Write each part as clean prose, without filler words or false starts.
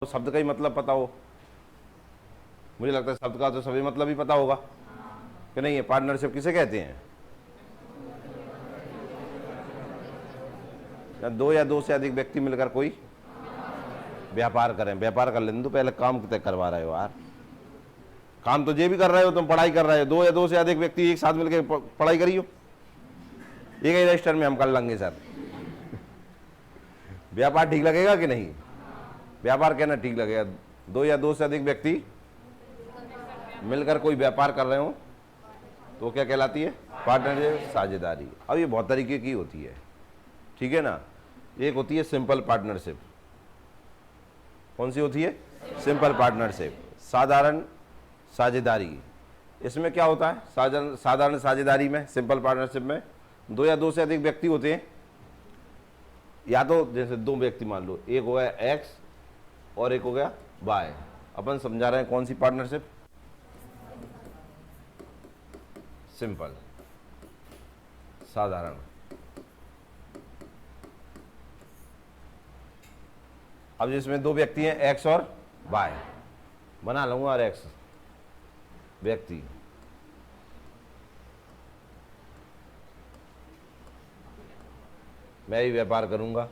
तो शब्द का ही मतलब पता हो। मुझे लगता है शब्द का तो सभी मतलब ही पता होगा कि नहीं। है पार्टनरशिप किसे कहते हैं? दो या दो से अधिक व्यक्ति मिलकर कोई व्यापार करें। व्यापार कर लेने तो पहले काम तय करवा रहे हो यार। काम तो ये भी कर रहे हो, तुम पढ़ाई कर रहे हो। दो या दो से अधिक व्यक्ति एक साथ मिलकर पढ़ाई करियो, एक ही रजिस्टर में हम कर लेंगे सर। व्यापार ठीक लगेगा कि नहीं? व्यापार कहना ठीक लगेगा। दो या दो से अधिक व्यक्ति मिलकर कोई व्यापार कर रहे हो तो क्या कहलाती है? पार्टनरशिप, साझेदारी। अब ये बहुत तरीके की होती है, ठीक है ना। एक होती है सिंपल पार्टनरशिप। कौन सी होती है? सिंपल पार्टनरशिप, साधारण साझेदारी। इसमें क्या होता है? साधारण साझेदारी में, सिंपल पार्टनरशिप में दो या दो से अधिक व्यक्ति होते हैं। या तो जैसे दो व्यक्ति मान लो, एक हो गया एक्स और एक हो गया वाई। अपन समझा रहे हैं कौन सी पार्टनरशिप? सिंपल, साधारण। अब जिसमें दो व्यक्ति हैं एक्स और वाई, बना लूंगा। और एक्स व्यक्ति, मैं ही व्यापार करूंगा।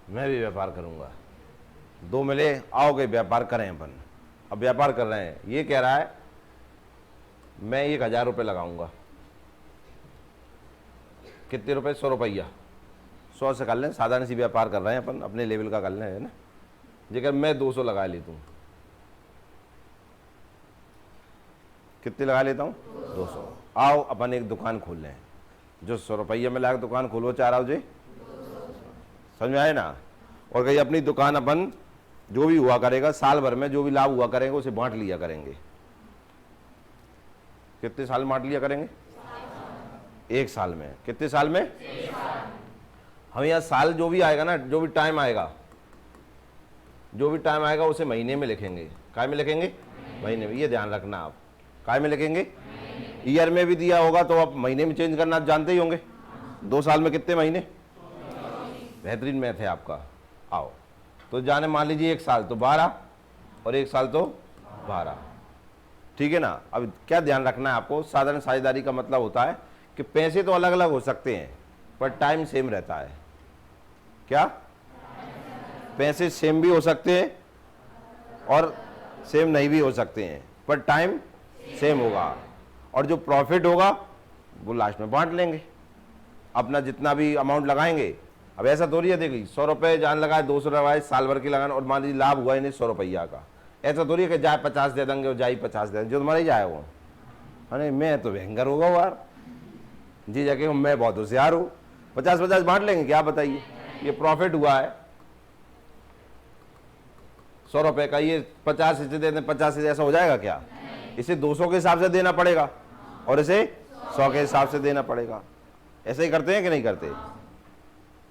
मैं भी व्यापार करूंगा। दो मिले, आओगे व्यापार करें अपन। अब व्यापार कर रहे हैं, ये कह रहा है मैं 1000 रुपये लगाऊंगा। कितने रुपए? 100 रुपया। 100 से कर लें, साधारण सी व्यापार कर रहे हैं अपन, अपने लेवल का कर लें, है ना। जेकर मैं 200 लगा लेता हूँ, कितने लगा लेता हूँ? 200। आओ अपन एक दुकान खोल लें। जो 100 रुपया में लाकर दुकान खोलो चाह रहा हो जी, समझ में आए ना। और कहीं अपनी दुकान अपन जो भी हुआ करेगा साल भर में, जो भी लाभ हुआ करेंगे उसे बांट लिया करेंगे। कितने साल बांट लिया करेंगे? 1 साल में। कितने साल में? 1 साल। हम यहाँ साल जो भी आएगा ना, जो भी टाइम आएगा, जो भी टाइम आएगा उसे महीने में लिखेंगे। काय में लिखेंगे? महीने में। ये ध्यान रखना आप, काय में लिखेंगे? ईयर में भी दिया होगा तो आप महीने में चेंज करना जानते ही होंगे। 2 साल में कितने महीने? बेहतरीन मैथ है आपका। आओ तो जाने मान लीजिए 1 साल तो 12 और 1 साल तो 12, ठीक है ना। अब क्या ध्यान रखना है आपको? साधारण साझेदारी का मतलब होता है कि पैसे तो अलग अलग हो सकते हैं पर टाइम सेम रहता है। क्या? पैसे सेम भी हो सकते हैं और सेम नहीं भी हो सकते हैं, पर टाइम सेम होगा। और जो प्रॉफिट होगा वो लास्ट में बांट लेंगे। अपना जितना भी अमाउंट लगाएंगे। अब ऐसा थोड़ी है, देखिए 100 रुपये जान लगाए, 200 लगाए, साल भर की लगाना, और मान लीजिए लाभ हुआ इन्हें 100 रुपया का। ऐसा थोड़ी है कि जाए 50 दे देंगे और जाए 50 दे देंगे, जो तुम्हारा ही जाए वो। अरे मैं तो भयंकर होगा यार जी, जाके मैं बहुत होशियार हूँ। 50-50 बांट लेंगे क्या? बताइए। ये प्रॉफिट हुआ है 100 रुपये का, ये 50 हिस्से दे दें, 50 हिस्से, ऐसा हो जाएगा क्या? इसे 200 के हिसाब से देना पड़ेगा और इसे 100 के हिसाब से देना पड़ेगा। ऐसे ही करते हैं कि नहीं करते?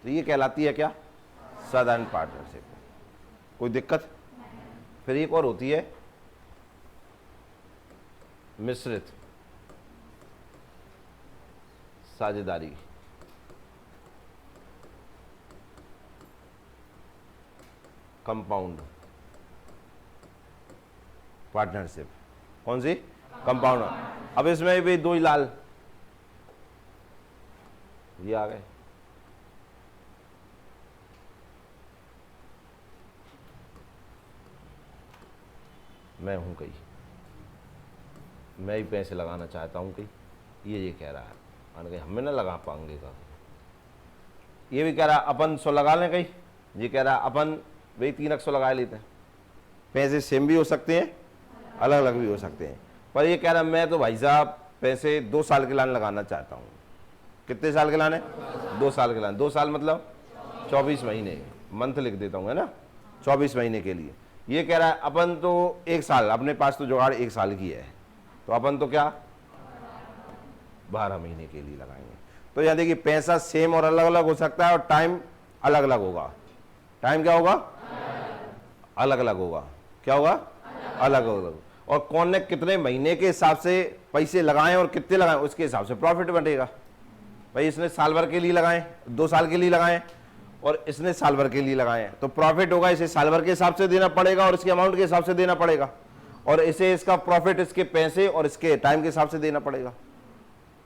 तो ये कहलाती है क्या? साधारण पार्टनरशिप। कोई दिक्कत? फिर एक और होती है मिश्रित साझेदारी। Compound partnership. कौन सी? कंपाउंड। अब इसमें भी दो ही लाल, ये आ गए। मैं हूं कहीं, मैं ही पैसे लगाना चाहता हूं कहीं, ये कह रहा है। मान कहीं हमें ना लगा पाएंगे का। ये भी कह रहा अपन 100 लगा लें कहीं, ये कह रहा अपन वही 300 लगा लेते हैं। पैसे सेम भी हो सकते हैं, अलग अलग भी हो सकते हैं, पर ये कह रहा मैं तो भाई साहब पैसे 2 साल के लाने लगाना चाहता हूँ। कितने साल के लाने? 2 साल के लाने। 2 साल मतलब 24 महीने, मंथ लिख देता हूँ, है ना, 24 महीने के लिए। ये कह रहा है अपन तो 1 साल, अपने पास तो जुगाड़ 1 साल की है, तो अपन तो क्या 12 महीने के लिए लगाएंगे। तो याद देखिए पैसा सेम और अलग अलग हो सकता है और टाइम अलग अलग होगा। टाइम क्या होगा? अलग अलग होगा। क्या होगा? अलग अलग। और कौन ने कितने महीने के हिसाब से पैसे लगाए और कितने लगाए उसके हिसाब से प्रॉफिट बनेगा। भाई इसने साल भर के लिए लगाए, 2 साल के लिए लगाए और इसने साल भर के लिए लगाए, तो प्रॉफिट होगा इसे साल भर के हिसाब से देना पड़ेगा और इसके अमाउंट के हिसाब से देना पड़ेगा, और इसे इसका प्रॉफिट इसके पैसे और इसके टाइम के हिसाब से देना पड़ेगा।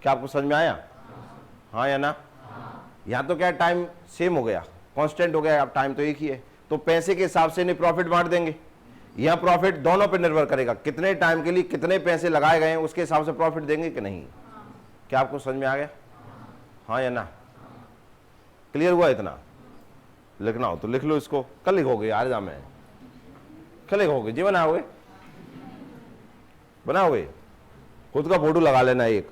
क्या आपको समझ में आया? हाँ या ना? यहाँ तो क्या टाइम सेम हो गया, कांस्टेंट हो गया, अब टाइम तो एक ही है, तो पैसे के हिसाब से नहीं प्रॉफिट बांट देंगे। यहाँ प्रॉफिट दोनों पे निर्भर करेगा, कितने टाइम के लिए कितने पैसे लगाए गए हैं उसके हिसाब से प्रॉफिट देंगे कि नहीं। क्या आपको समझ में आ गया? हाँ या ना? क्लियर हुआ? इतना लिखना हो तो लिख लो इसको, कल लिखोगे यार जा में, कल लिखोगे जी, बनाओगे बनाओगे, खुद का फोटो लगा लेना एक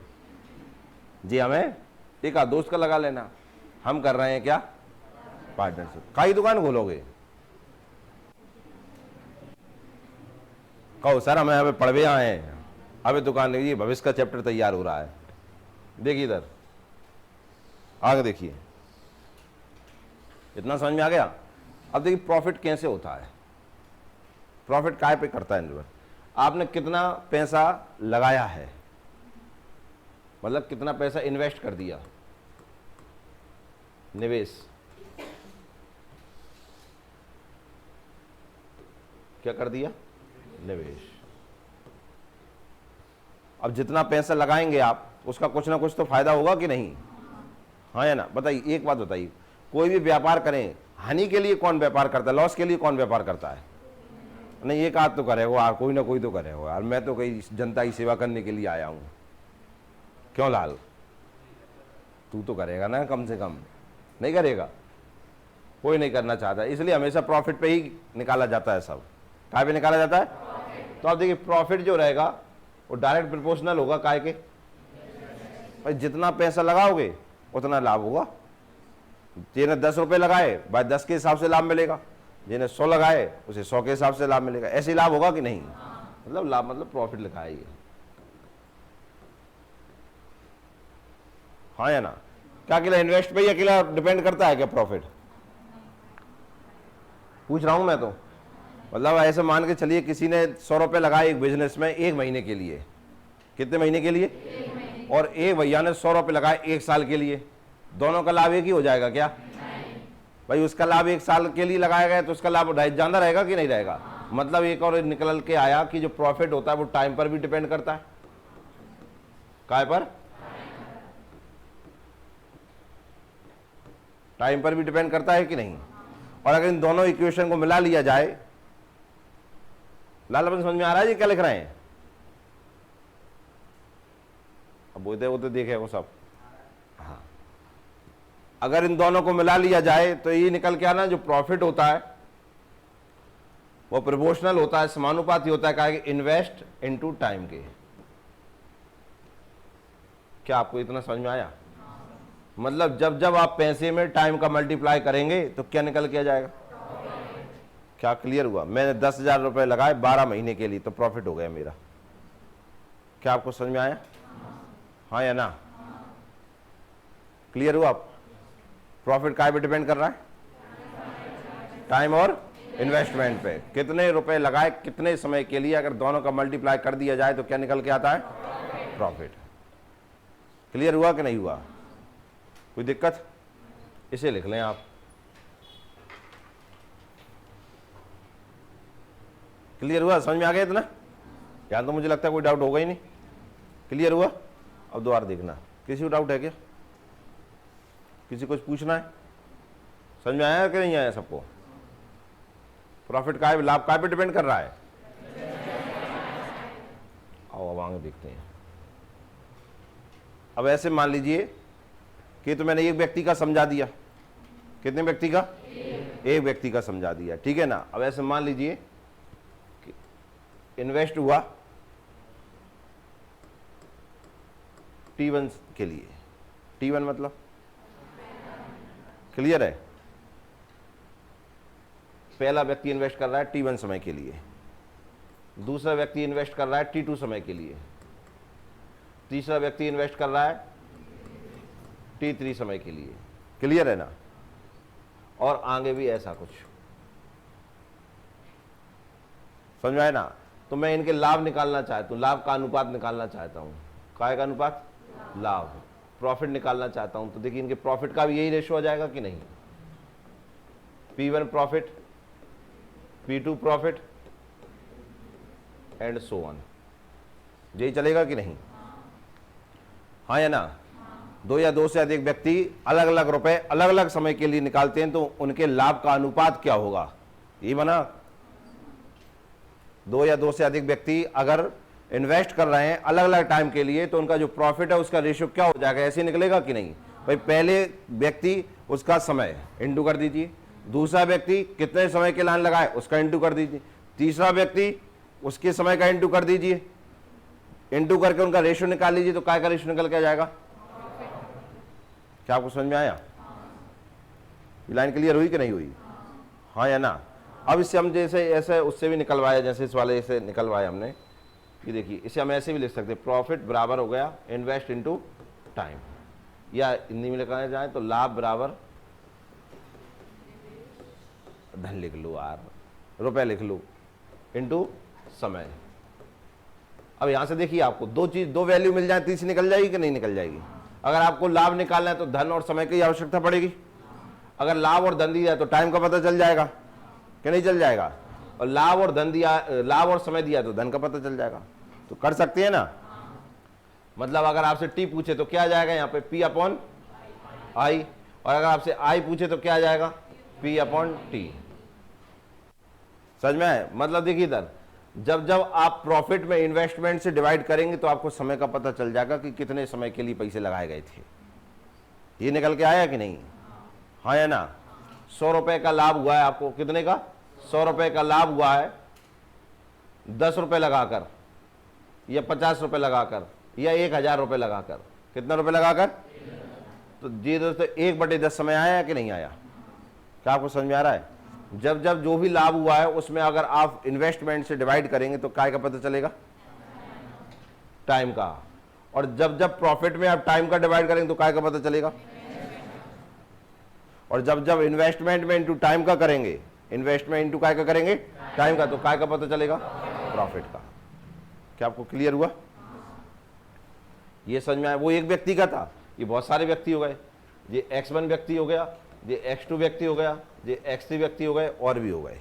जी, हमें एक आध दोस्त का लगा लेना, हम कर रहे हैं क्या पार्टनरशिप। कई दुकान खोलोगे? कहो सर हमें अभी पढ़वे आए हैं, अभी दुकान नहीं, भविष्य का चैप्टर तैयार हो रहा है। देखिए इधर आगे देखिए, इतना समझ में आ गया? अब देखिए प्रॉफिट कैसे होता है, प्रॉफिट काय पे करता है निर्भर, आपने कितना पैसा लगाया है, मतलब कितना पैसा इन्वेस्ट कर दिया, निवेश, क्या कर दिया, निवेश। अब जितना पैसा लगाएंगे आप उसका कुछ ना कुछ तो फायदा होगा कि नहीं? हाँ या ना? बताइए, एक बात बताइए, कोई भी व्यापार करें, हानि के लिए कौन व्यापार करता है, लॉस के लिए कौन व्यापार करता है? नहीं, एक आध तो करेगा यार, कोई ना कोई तो करेगा यार, मैं तो कहीं जनता की सेवा करने के लिए आया हूं। क्यों लाल, तू तो करेगा ना, कम से कम नहीं करेगा? कोई नहीं करना चाहता, इसलिए हमेशा प्रॉफिट पे ही निकाला जाता है, सब काय पे निकाला जाता है। तो आप देखिए प्रॉफिट जो रहेगा वो डायरेक्ट प्रोपोर्शनल होगा काय के, भाई जितना पैसा लगाओगे उतना लाभ होगा। जिन्हें 10 रुपए लगाए भाई 10 के हिसाब से लाभ मिलेगा, जिन्हें 100 लगाए उसे 100 के हिसाब से लाभ मिलेगा, ऐसे लाभ होगा कि नहीं? मतलब लाभ मतलब प्रॉफिट लिखा है ये। हाँ या ना? क्या अकेला इन्वेस्ट पे ही अकेला डिपेंड करता है क्या प्रॉफिट? पूछ रहा हूं मैं तो, मतलब ऐसे मान के चलिए किसी ने 100 रुपए लगाए एक बिजनेस में 1 महीने के लिए, कितने महीने के लिए? और एक भैया ने 100 रुपए लगाए 1 साल के लिए, दोनों का लाभ एक ही हो जाएगा क्या? भाई उसका लाभ 1 साल के लिए लगाया गया तो उसका लाभ ज्यादा रहेगा कि नहीं रहेगा? मतलब एक और निकल के आया कि जो प्रॉफिट होता है वो टाइम पर भी डिपेंड करता है। काय पर? टाइम पर भी डिपेंड करता है कि नहीं? और अगर इन दोनों इक्वेशन को मिला लिया जाए, लाल अपन समझ में आ रहा है जी क्या लिख रहे हैं? अब वो तो देखे वो सब। हाँ, अगर इन दोनों को मिला लिया जाए तो ये निकल के आना, जो प्रॉफिट होता है वो प्रोपोर्शनल होता है, समानुपाती होता है क्या? इन्वेस्ट इनटू टाइम के। क्या आपको इतना समझ में आया? मतलब जब जब आप पैसे में टाइम का मल्टीप्लाई करेंगे तो क्या निकल के आ जाएगा? क्या क्लियर हुआ? मैंने 10,000 रुपए लगाए 12 महीने के लिए तो प्रॉफिट हो गया मेरा। क्या आपको समझ में आया? हाँ या ना? क्लियर हुआ? प्रॉफिट काय पे डिपेंड कर रहा है? टाइम और इन्वेस्टमेंट पे। कितने रुपए लगाए कितने समय के लिए, अगर दोनों का मल्टीप्लाई कर दिया जाए तो क्या निकल के आता है? प्रॉफिट। क्लियर हुआ कि नहीं हुआ? कोई दिक्कत? इसे लिख लें आप। क्लियर हुआ? समझ में आ गया इतना? यार तो मुझे लगता है कोई डाउट होगा ही नहीं। क्लियर हुआ? अब दोबारा देखना, किसी को डाउट है क्या? किसी को पूछना है? समझ में आया कि नहीं आया सबको? प्रॉफिट का लाभ काय पे डिपेंड कर रहा है? आओ अब आगे देखते हैं। अब ऐसे मान लीजिए कि तो मैंने एक व्यक्ति का समझा दिया, कितने व्यक्ति का? एक व्यक्ति का समझा दिया, ठीक है ना। अब ऐसे मान लीजिए कि इन्वेस्ट हुआ T1 के लिए। T1 मतलब क्लियर है? पहला व्यक्ति इन्वेस्ट कर रहा है T1 समय के लिए, दूसरा व्यक्ति इन्वेस्ट कर रहा है T2 समय के लिए, तीसरा व्यक्ति इन्वेस्ट कर रहा है T3 समय के लिए। क्लियर है ना? और आगे भी ऐसा कुछ, समझ में आया ना? तो मैं इनके लाभ निकालना चाहता हूँ, लाभ का अनुपात निकालना चाहता हूँ। काय का अनुपात? लाभ। प्रॉफिट निकालना चाहता हूँ, तो देखिए इनके प्रॉफिट का भी यही रेशो आ जाएगा कि नहीं? P1 profit, P2 profit and so on. यही चलेगा कि नहीं? हाँ या ना? दो या दो से अधिक व्यक्ति अलग अलग रुपए अलग अलग समय के लिए निकालते हैं, तो उनके लाभ का अनुपात क्या होगा? ये बना। दो या दो से अधिक व्यक्ति अगर इन्वेस्ट कर रहे हैं अलग अलग टाइम के लिए, तो उनका जो प्रॉफिट है उसका रेशियो क्या हो जाएगा? ऐसे निकलेगा कि नहीं? भाई पहले व्यक्ति उसका समय इंटू कर दीजिए, दूसरा व्यक्ति कितने समय के लाइन लगाए उसका इंटू कर दीजिए, तीसरा व्यक्ति उसके समय का इंटू कर दीजिए, इंटू करके उनका रेशियो निकाल लीजिए, तो काय का रेशियो निकल के आ जाएगा? क्या आपको समझ में आया? ये लाइन क्लियर हुई कि नहीं हुई? हाँ या ना? अब इससे हम जैसे ऐसे उससे भी निकलवाया, जैसे इस वाले से निकलवाया हमने, ये देखिए इसे हम ऐसे भी लिख सकते हैं, प्रॉफिट बराबर हो गया इन्वेस्ट इनटू टाइम, या हिंदी में लिखा जाए तो लाभ बराबर धन लिख लो यार, रुपए लिख लो, इनटू समय। अब यहां से देखिए आपको दो वैल्यू मिल जाए, तीसरी निकल जाएगी कि नहीं निकल जाएगी? अगर आपको लाभ निकालना है तो धन और समय की आवश्यकता पड़ेगी। अगर लाभ और धन दिया है तो टाइम का पता चल जाएगा कि नहीं चल जाएगा? और लाभ और धन दिया, लाभ और समय दिया तो धन का पता चल जाएगा। तो कर सकते हैं ना? मतलब अगर आपसे टी पूछे तो क्या आ जाएगा यहाँ पे? P upon I. और अगर आपसे आई पूछे तो क्या आ जाएगा? P upon T. समझ में आए? मतलब देखिए इधर जब जब आप प्रॉफिट में इन्वेस्टमेंट से डिवाइड करेंगे तो आपको समय का पता चल जाएगा कि कितने समय के लिए पैसे लगाए गए थे। ये निकल के आया कि नहीं? हाँ या ना? 100 रुपए का लाभ हुआ है आपको, कितने का? 100 रुपए का लाभ हुआ है 10 रुपए लगाकर, या 50 रुपए लगाकर, या 1000 रुपए लगाकर। कितना रुपए लगाकर? तो जी दोस्तों 1/10 समय आया कि नहीं आया? क्या आपको समझ में आ रहा है? जब जब जो भी लाभ हुआ है उसमें अगर आप इन्वेस्टमेंट से डिवाइड करेंगे तो काय का पता चलेगा? टाइम का। और जब जब प्रॉफिट में आप टाइम का डिवाइड करेंगे तो काय का पता चलेगा? और जब जब इन्वेस्टमेंट में इनटू टाइम का करेंगे, इन्वेस्टमेंट इनटू काय का करेंगे? टाइम का, तो काय का पता चलेगा? प्रॉफिट का। क्या आपको क्लियर हुआ? ये समझ में आया? वो एक व्यक्ति का था, ये बहुत सारे व्यक्ति हो गए। ये X1 व्यक्ति हो गया, ये X2 व्यक्ति हो गया, ये X3 व्यक्ति हो गए, और भी हो गए।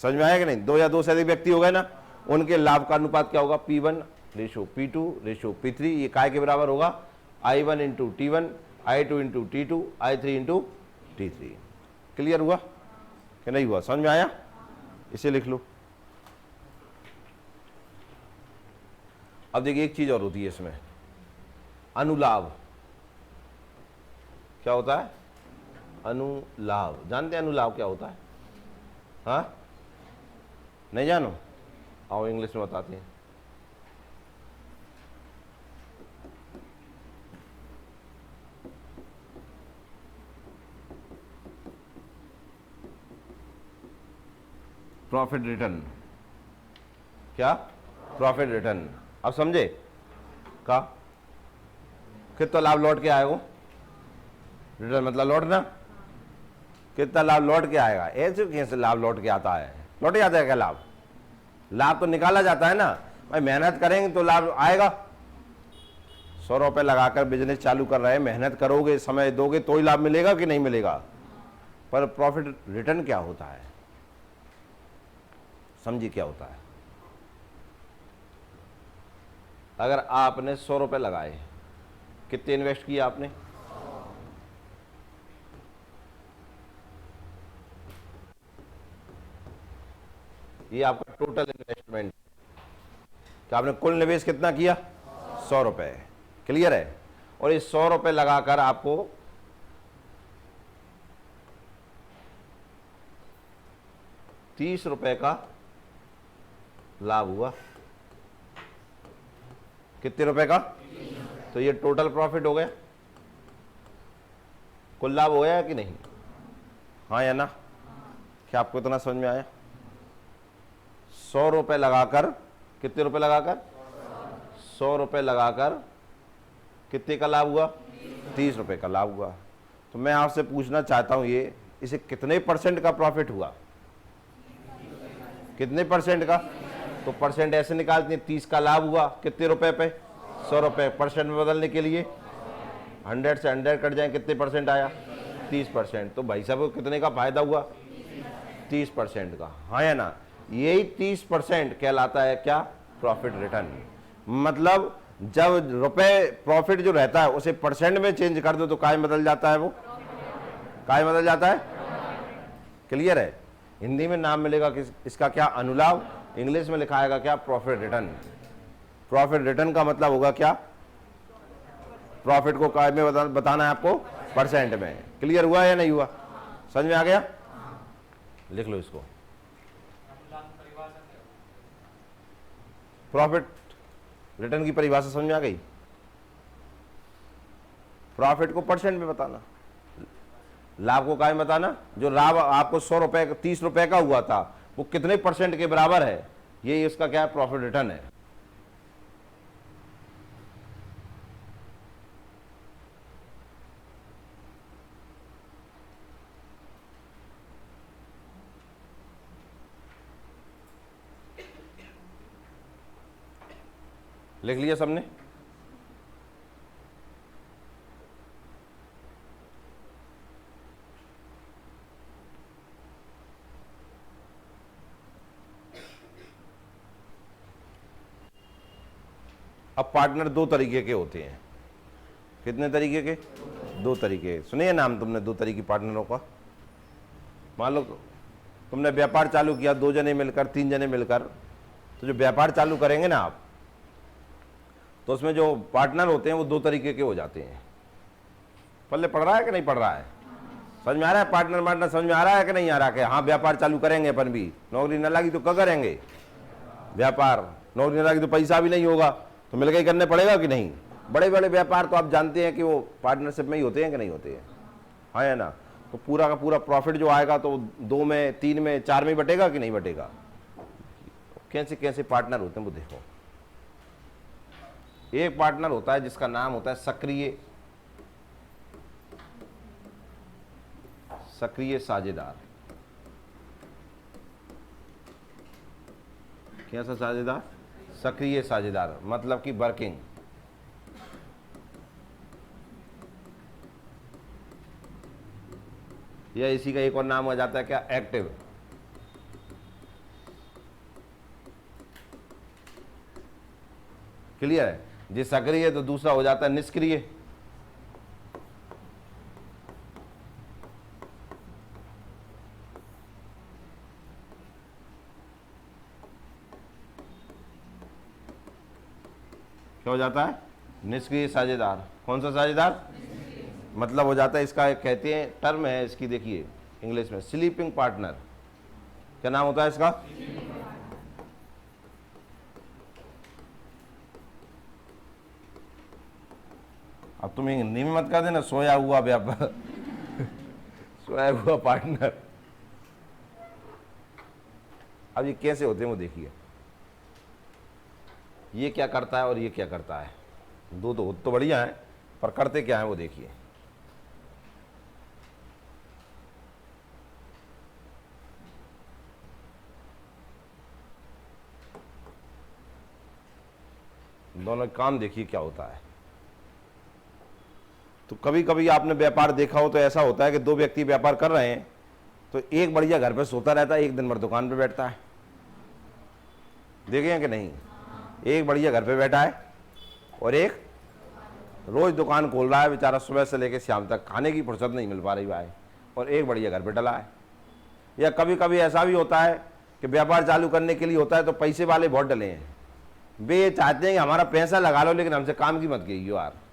समझ में आया कि नहीं? दो या दो से अधिक व्यक्ति हो गए ना, उनके लाभ का अनुपात क्या होगा? P1 ratio P2 ratio P3। ये काय के बराबर होगा? I1 into T1, I2 into T2, I3 into T3। Clear हुआ कि नहीं हुआ? समझ में आया? इसे लिख लो। अब देखिए एक चीज और होती है इसमें, अनुलाभ। क्या होता है? अनुलाभ। जानते हैं अनुलाभ क्या होता है? हाँ, नहीं जानो? आओ इंग्लिश में बताते हैं। Profit return. क्या? Profit return. अब समझे? का कितना लाभ लौट के आएगा? रिटर्न मतलब लौटना। कितना लाभ लौट के आएगा? ऐसे कैसे लाभ लौट के आता है? लौट जाता है क्या लाभ? लाभ तो निकाला जाता है ना भाई, मेहनत करेंगे तो लाभ आएगा। 100 रुपए लगाकर बिजनेस चालू कर रहे हैं, मेहनत करोगे, समय दोगे तो ही लाभ मिलेगा कि नहीं मिलेगा? पर प्रॉफिट रिटर्न क्या होता है? समझिए क्या होता है। अगर आपने 100 रुपए लगाए, कितने इन्वेस्ट किए आपने? ये आपका टोटल इन्वेस्टमेंट। क्या आपने कुल निवेश कितना किया? 100 रुपए। क्लियर है? और ये 100 रुपए लगाकर आपको 30 रुपए का लाभ हुआ। कितने रुपए का? तो ये टोटल प्रॉफिट हो गया, कुल लाभ हो गया कि नहीं? हाँ या ना? क्या आपको इतना समझ में आया? 100 रुपए लगाकर, कितने रुपए लगाकर? 100 रुपए लगाकर कितने का लाभ हुआ? 30 रुपए का लाभ हुआ। तो मैं आपसे पूछना चाहता हूं, ये इसे कितने % का प्रॉफिट हुआ? कितने % का? तो परसेंट ऐसे निकालते हैं, 30 का लाभ हुआ कितने रुपए पे, 100 रुपए। परसेंट में बदलने के लिए 100 से 100 कट जाए, कितने परसेंट आया, 30%। तो भाई साहब को कितने का फायदा हुआ, 30% का, हाँ या ना। यही 30% कहलाता है क्या, प्रॉफिट रिटर्न। मतलब जब रुपए प्रॉफिट जो रहता है उसे परसेंट में चेंज कर दो तो काय बदल जाता है, वो काय बदल जाता है। क्लियर है। हिंदी में नाम मिलेगा किस, इसका क्या, अनुलाभ। इंग्लिश में लिखा आएगा क्या, प्रॉफिट रिटर्न। प्रॉफिट रिटर्न का मतलब होगा क्या, प्रॉफिट को काय में बताना है आपको, परसेंट में। क्लियर हुआ या नहीं हुआ, समझ में आ गया। लिख लो इसको, प्रॉफिट रिटर्न की परिभाषा समझ में आ गई। प्रॉफिट को परसेंट में बताना, लाभ को काय में बताना। जो लाभ आपको 100 रुपए, 30 रुपए का हुआ था वो कितने परसेंट के बराबर है, ये इसका क्या है, प्रॉफिट रिटर्न है। लिख लिया सबने। अब पार्टनर दो तरीके के होते हैं। कितने तरीके के, दो तरीके। सुनिए नाम तुमने दो तरीके पार्टनरों का। मान लो तुमने व्यापार चालू किया, 2 जने मिलकर, 3 जने मिलकर। तो जो व्यापार चालू करेंगे ना आप, तो उसमें जो पार्टनर होते हैं वो दो तरीके के हो जाते हैं। पल्ले पड़ रहा है कि नहीं पड़ रहा है, समझ में आ रहा है। पार्टनर पार्टनर समझ में आ रहा है कि नहीं आ रहा है। हाँ व्यापार चालू करेंगे अपन भी, नौकरी न लगी तो क्या करेंगे व्यापार, नौकरी न लगी तो पैसा भी नहीं होगा, तो मिलकर ही करने पड़ेगा कि नहीं। बड़े बड़े व्यापार तो आप जानते हैं कि वो पार्टनरशिप में ही होते हैं कि नहीं होते हैं, हाँ या ना। तो पूरा का पूरा प्रॉफिट जो आएगा तो 2 में, 3 में, 4 में बटेगा कि नहीं बटेगा। कैसे कैसे पार्टनर होते हैं वो देखो। एक पार्टनर होता है जिसका नाम होता है सक्रिय, सक्रिय साझेदार। कैसा साझेदार, सक्रिय साझेदार, मतलब कि वर्किंग। या इसी का एक और नाम हो जाता है क्या, एक्टिव। क्लियर है। जो सक्रिय है तो दूसरा हो जाता है निष्क्रिय। क्या हो जाता है, निष्क्रिय साझेदार। कौन सा साझेदार, मतलब हो जाता है, इसका एक कहते हैं टर्म है इसकी, देखिए इंग्लिश में स्लीपिंग पार्टनर। क्या नाम होता है इसका, अब तुम हिंदी में मत कर देना, सोया हुआ व्यापार सोया हुआ पार्टनर। अब ये कैसे होते हैं वो देखिए। ये क्या करता है और ये क्या करता है, दो तो बढ़िया है, पर करते क्या है वो देखिए। दोनों काम देखिए क्या होता है। तो कभी कभी आपने व्यापार देखा हो तो ऐसा होता है कि 2 व्यक्ति व्यापार कर रहे हैं, तो एक बढ़िया घर पे सोता रहता है, एक दिन भर दुकान पे बैठता है। देखे हैं कि नहीं, एक बढ़िया घर पे बैठा है और एक रोज दुकान खोल रहा है बेचारा, सुबह से लेकर शाम तक, खाने की फुर्सत नहीं मिल पा रही भाई, और एक बढ़िया घर पे डला है। या कभी कभी ऐसा भी होता है कि व्यापार चालू करने के लिए होता है तो पैसे वाले बहुत डले हैं, वे ये चाहते हैं कि हमारा पैसा लगा लो लेकिन हमसे काम की मत कीजिए यार।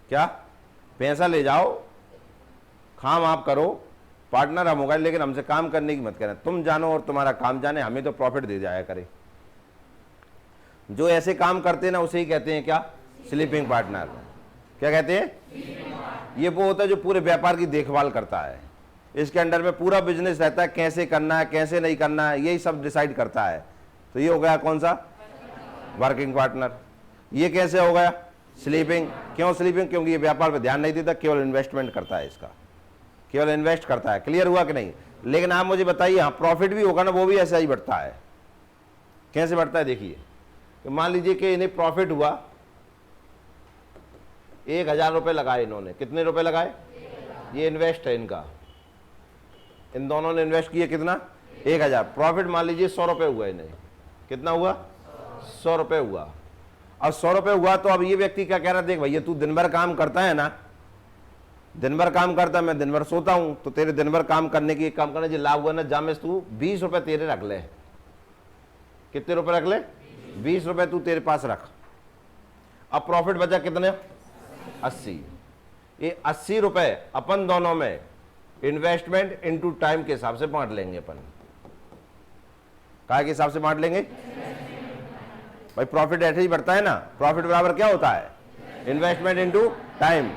क्या, पैसा ले जाओ, काम आप करो, पार्टनर हम होगा, लेकिन हमसे काम करने की मत करें, तुम जानो और तुम्हारा काम जाने, हमें तो प्रॉफिट दे जाया करे। जो ऐसे काम करते हैं ना उसे ही कहते हैं क्या, स्लीपिंग पार्टनर। क्या कहते हैं, ये वो होता है जो पूरे व्यापार की देखभाल करता है, इसके अंडर में पूरा बिजनेस रहता है, कैसे करना है कैसे नहीं करना है यही सब डिसाइड करता है। तो ये हो गया कौन सा, वर्किंग पार्टनर। ये कैसे हो गया, स्लीपिंग। क्यों स्लीपिंग, क्योंकि ये व्यापार पे ध्यान नहीं देता, केवल इन्वेस्टमेंट करता है, इसका केवल इन्वेस्ट करता है। क्लियर हुआ कि नहीं। लेकिन आप मुझे बताइए, हाँ प्रॉफिट भी होगा ना, वो भी ऐसा ही बढ़ता है, कैसे बढ़ता है देखिए, कि मान लीजिए कि इन्हें प्रॉफिट हुआ 1,000 रुपये लगाए इन्होंने, कितने रुपए लगाए, ये इन्वेस्ट है इनका, इन दोनों ने इन्वेस्ट किए कितना, 1,000, प्रॉफिट मान लीजिए 100 रुपये हुआ इन्हें, कितना हुआ, 100 रुपये हुआ। अब 100 रुपये हुआ तो अब ये व्यक्ति क्या कह रहा है, देख भैया तू दिन भर काम करता है ना, दिन भर काम करता है, मैं दिन भर सोता हूं, तो तेरे दिन भर काम करने की, काम करने जो लाभ हुआ ना, जा में तू 20 रुपये तेरे रख ले, कितने रुपए रख ले, 20 रुपये तू तेरे पास रख। अब प्रॉफिट बचा कितने, 80, ये 80 रुपये अपन दोनों में इन्वेस्टमेंट इनटू टाइम के हिसाब से बांट लेंगे अपन, काय के हिसाब से बांट लेंगे भाई, प्रॉफिट ऐसे ही बढ़ता है ना, प्रॉफिट बराबर क्या होता है, इन्वेस्टमेंट इनटू टाइम,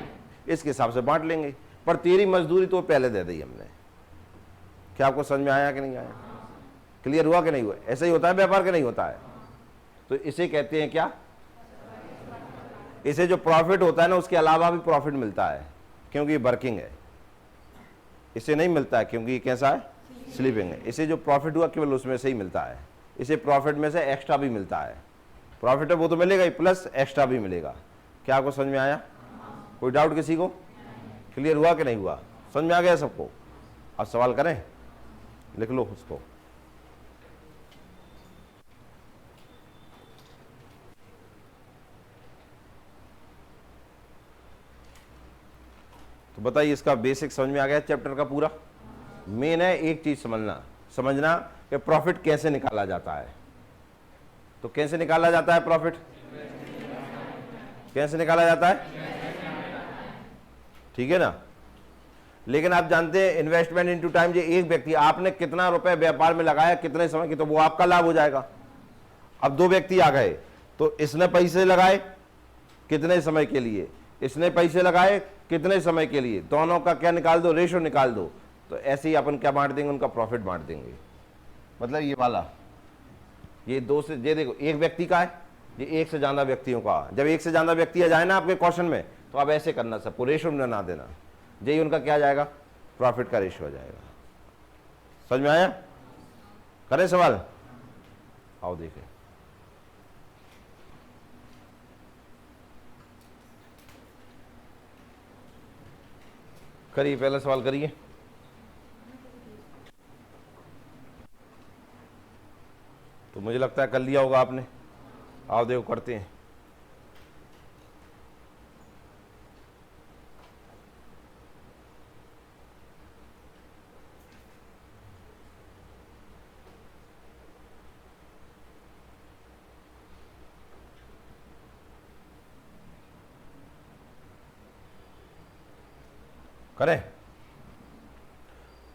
इसके हिसाब से बांट लेंगे। पर तेरी मजदूरी तो पहले दे दी हमने, क्या आपको समझ में आया कि नहीं आया, क्लियर हुआ कि नहीं हुआ, ऐसे ही होता है व्यापार के नहीं होता है, तो इसे कहते हैं क्या, इसे जो प्रॉफिट होता है ना उसके अलावा भी प्रॉफिट मिलता है, क्योंकि ये वर्किंग है, इसे नहीं मिलता है क्योंकि ये कैसा है, स्लीपिंग है। इसे जो प्रॉफिट हुआ केवल उसमें से ही मिलता है, इसे प्रॉफिट में से एक्स्ट्रा भी मिलता है, प्रॉफिट है वो तो मिलेगा ही, प्लस एक्स्ट्रा भी मिलेगा। क्या आपको समझ में आया, कोई डाउट किसी को, क्लियर हुआ कि नहीं हुआ, समझ में आ गया सबको, अब सवाल करें, लिख लो उसको। तो बताइए इसका बेसिक समझ में आ गया चैप्टर का पूरा। मेन है एक चीज समझना कि प्रॉफिट कैसे निकाला जाता है। तो कैसे निकाला जाता है प्रॉफिट, कैसे निकाला जाता है, ठीक है ना। लेकिन आप जानते हैं इन्वेस्टमेंट इनटू टाइम, जो एक व्यक्ति आपने कितना रुपए व्यापार में लगाया कितने समय की, तो वो आपका लाभ हो जाएगा। अब दो व्यक्ति आ गए, तो इसने पैसे लगाए कितने समय के लिए, इसने पैसे लगाए कितने समय के लिए, दोनों का क्या निकाल दो, रेशो निकाल दो। तो ऐसे ही अपन क्या बांट देंगे, उनका प्रॉफिट बांट देंगे। मतलब ये वाला, ये दो से, ये देखो एक व्यक्ति का है, ये एक से ज्यादा व्यक्तियों का। जब एक से ज्यादा व्यक्ति आ जाए ना आपके क्वेश्चन में, तो आप ऐसे करना, सबको रेशो में ना देना, यही उनका क्या जाएगा, प्रॉफिट का रेशो हो जाएगा। समझ में आया, करें सवाल, आओ देखें। करिए, पहला सवाल करिए। तो मुझे लगता है कर लिया होगा आपने, आओ देखो करते हैं। करें,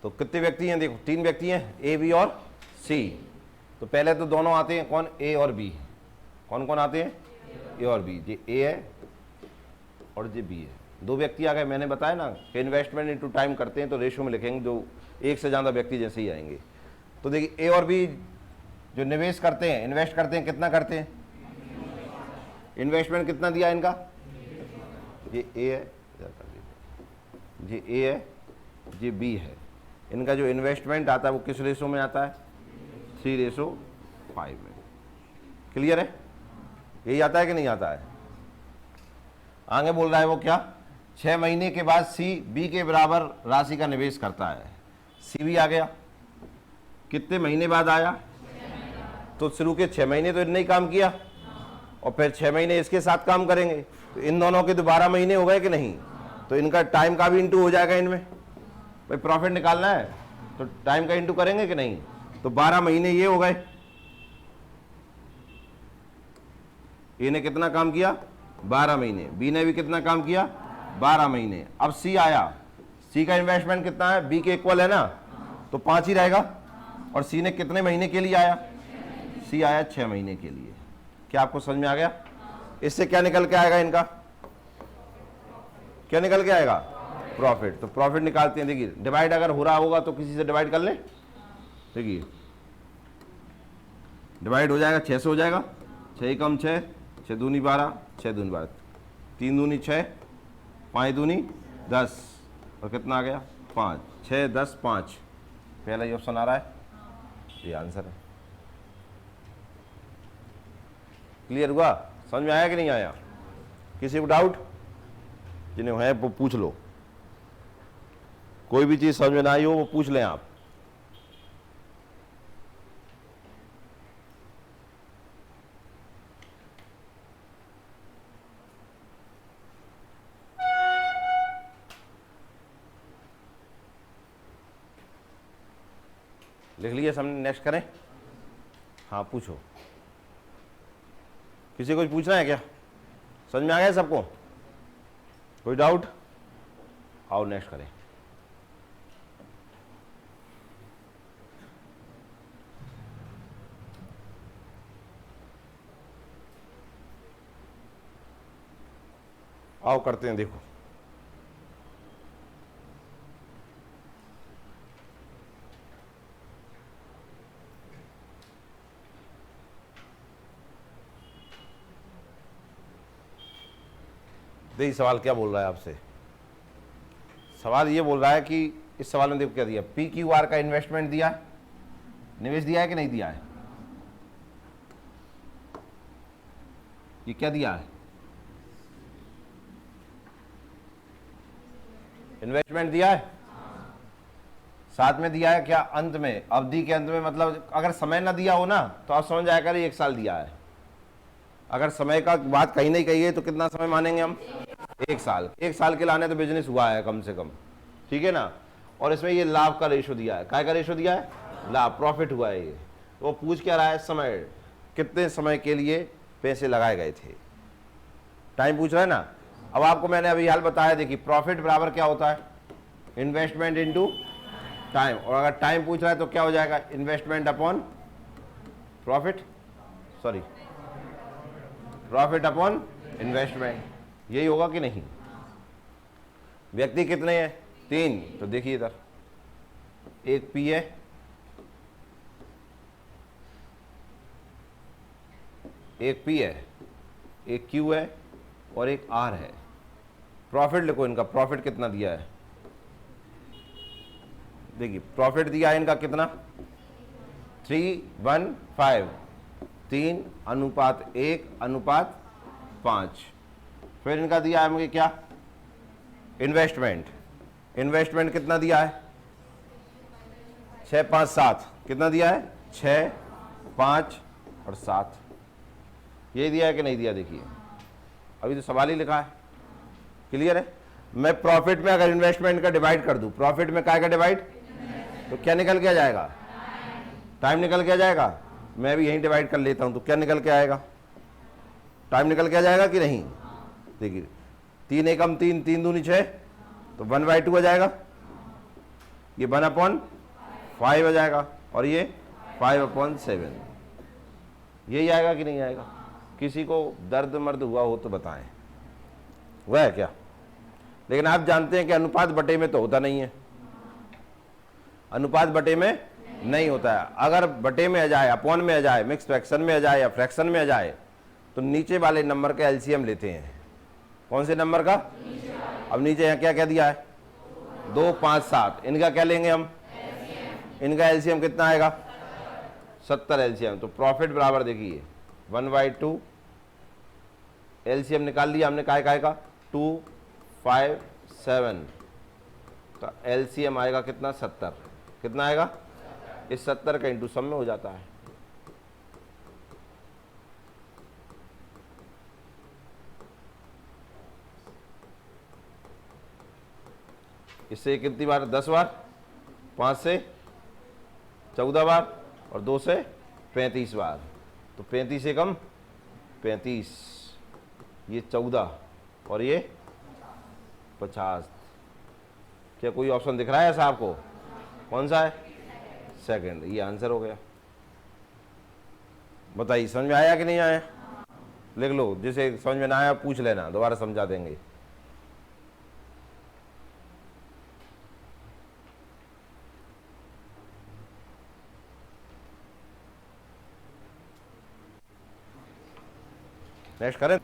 तो कितने व्यक्ति हैं, देखो 3 व्यक्ति हैं, ए बी और सी। तो पहले तो दोनों आते हैं कौन, ए और बी। कौन कौन आते हैं, ए और बी। ये ए है और ये बी है, दो व्यक्ति आ गए। मैंने बताया ना कि इन्वेस्टमेंट इनटू टाइम करते हैं तो रेशो में लिखेंगे, जो एक से ज़्यादा व्यक्ति जैसे ही आएंगे। तो देखिए ए और बी जो निवेश करते हैं, इन्वेस्ट करते हैं, कितना करते हैं, इन्वेस्टमेंट कितना दिया इनका, ये ए है, ये ए है, ये बी है। इनका जो इन्वेस्टमेंट आता है वो किस रेशो में आता है, 3:5 में। क्लियर है, यही आता है कि नहीं आता है। आगे बोल रहा है वो क्या, 6 महीने के बाद सी बी के बराबर राशि का निवेश करता है। सी भी आ गया, कितने महीने बाद आया, तो शुरू के 6 महीने तो इनने ही काम किया, और फिर 6 महीने इसके साथ काम करेंगे, तो इन दोनों के तो 12 महीने हो गए कि नहीं। तो इनका टाइम का भी इंटू हो जाएगा इनमें, भाई प्रॉफिट निकालना है तो टाइम का इंटू करेंगे कि नहीं। तो 12 महीने ये हो गए, ए ने कितना काम किया, 12 महीने, बी ने भी कितना काम किया, 12 महीने। अब सी आया, सी का इन्वेस्टमेंट कितना है, बी के इक्वल है ना, तो 5 ही रहेगा। और सी ने कितने महीने के लिए आया, सी आया 6 महीने के लिए। क्या आपको समझ में आ गया। इससे क्या निकल के आएगा, इनका क्या निकल के आएगा, प्रॉफिट। तो प्रॉफिट निकालते हैं, देखिए डिवाइड अगर हो रहा होगा तो किसी से डिवाइड कर ले, देखिए डिवाइड हो जाएगा, 6 से हो जाएगा, 6 कम 6, 6 दूनी 12, 6 दूनी 12, 3 दूनी 6, 5 दूनी 10, और कितना आ गया 5, 6 10 5। पहला ये ऑप्शन आ रहा है, ये आंसर है। क्लियर हुआ? समझ में आया कि नहीं आया? किसी को डाउट? जिन्हें है वो पूछ लो, कोई भी चीज समझ में ना आई हो वो पूछ लें आप। लिख लिए सामने, नेक्स्ट करें? हाँ पूछो, किसी को पूछना है क्या? समझ में आ गया सबको? कोई डाउट? आओ नेक्स्ट करें। आओ करते हैं, देखो देखिए सवाल क्या बोल रहा है आपसे। सवाल ये बोल रहा है कि इस सवाल में देखो क्या दिया, पी क्यू आर का इन्वेस्टमेंट दिया है, निवेश दिया है कि नहीं दिया है? ये क्या दिया है? इन्वेस्टमेंट दिया है। साथ में दिया है क्या? अंत में, अवधि के अंत में, मतलब अगर समय ना दिया हो ना तो आप समझ जाया करिए 1 साल दिया है। अगर समय का बात कहीं नहीं कही है तो कितना समय मानेंगे हम? 1 साल। 1 साल के लाने तो बिजनेस हुआ है कम से कम, ठीक है ना। और इसमें ये लाभ का रेशो दिया है, काय का रेशो दिया है? लाभ, प्रॉफिट हुआ है ये। तो वो पूछ क्या रहा है? समय, कितने समय के लिए पैसे लगाए गए थे, टाइम पूछ रहा है ना। अब आपको मैंने अभी हाल बताया, देखिए प्रॉफिट बराबर क्या होता है? Investment into time. और अगर टाइम पूछ रहा है तो क्या हो जाएगा? Investment upon profit, sorry profit upon investment, यही होगा कि नहीं? व्यक्ति कितने हैं? 3। तो देखिए इधर, एक पी है, एक पी है, एक क्यू है और एक आर है। प्रॉफिट लिखो इनका, प्रॉफिट कितना दिया है? देखिए प्रॉफिट दिया है इनका कितना? 3:1:5, 3:1:5। फिर इनका दिया है मुझे क्या? इन्वेस्टमेंट। इन्वेस्टमेंट कितना दिया है? 6, 5, 7। कितना दिया है? 6, 5 और 7। ये दिया है कि नहीं दिया? देखिए अभी तो सवाल ही लिखा है, क्लियर है। मैं प्रॉफिट में अगर इन्वेस्टमेंट का डिवाइड कर दूं, प्रॉफिट में काय का डिवाइड, तो क्या निकल के आ जाएगा? टाइम निकल के आ जाएगा। मैं भी यहीं डिवाइड कर लेता हूं तो क्या निकल के आएगा? टाइम निकल के आ जाएगा कि नहीं? देखिए 3 एकम 3, 3 दूनी 6, तो 1/2 आ जाएगा। ये 1/5 आ जाएगा और ये 5/7। यही आएगा कि नहीं आएगा? किसी को दर्द मर्द हुआ हो तो बताएं, हुआ है क्या? लेकिन आप जानते हैं कि अनुपात बटे में तो होता नहीं है, अनुपात बटे में नहीं होता है। अगर बटे में आ जाए, अपॉन में आ जाए, मिक्स फ्रैक्शन में आ जाए या फ्रैक्शन में आ जाए तो नीचे वाले नंबर का एलसीएम लेते हैं। कौन से नंबर का? अब नीचे यहाँ क्या क्या दिया है? 2, 5, 7। इनका क्या लेंगे हम? इनका एलसीएम कितना आएगा? 70 एलसीएम। तो प्रॉफिट बराबर देखिए 1/2, एलसीएम निकाल लिया हमने, काय का 2, 5, 7। तो एलसीएम आएगा कितना? 70। कितना आएगा? इस 70 का इंटू सम में हो जाता है। इससे कितनी बार? 10 बार, 5 से 14 बार और 2 से 35 बार। तो 35 से कम 35, ये 14 और ये 50। क्या कोई ऑप्शन दिख रहा है ऐसा आपको? कौन सा है? सेकंड। ये आंसर हो गया। बताइए समझ में आया कि नहीं आया? लिख लो, जिसे समझ में ना आया पूछ लेना, दोबारा समझा देंगे। नेक्स्ट करें,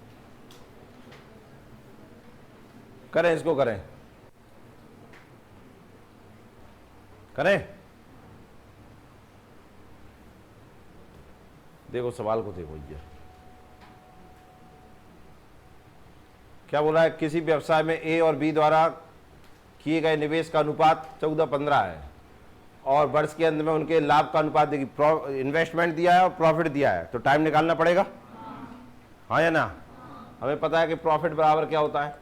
करें इसको, करें करें। देखो सवाल को देखो, ये क्या बोला है, किसी व्यवसाय में ए और बी द्वारा किए गए निवेश का अनुपात 14-15 है और वर्ष के अंत में उनके लाभ का अनुपात देखिए, इन्वेस्टमेंट दिया है और प्रॉफिट दिया है, तो टाइम निकालना पड़ेगा, हाँ या ना। हमें पता है कि प्रॉफिट बराबर क्या होता है,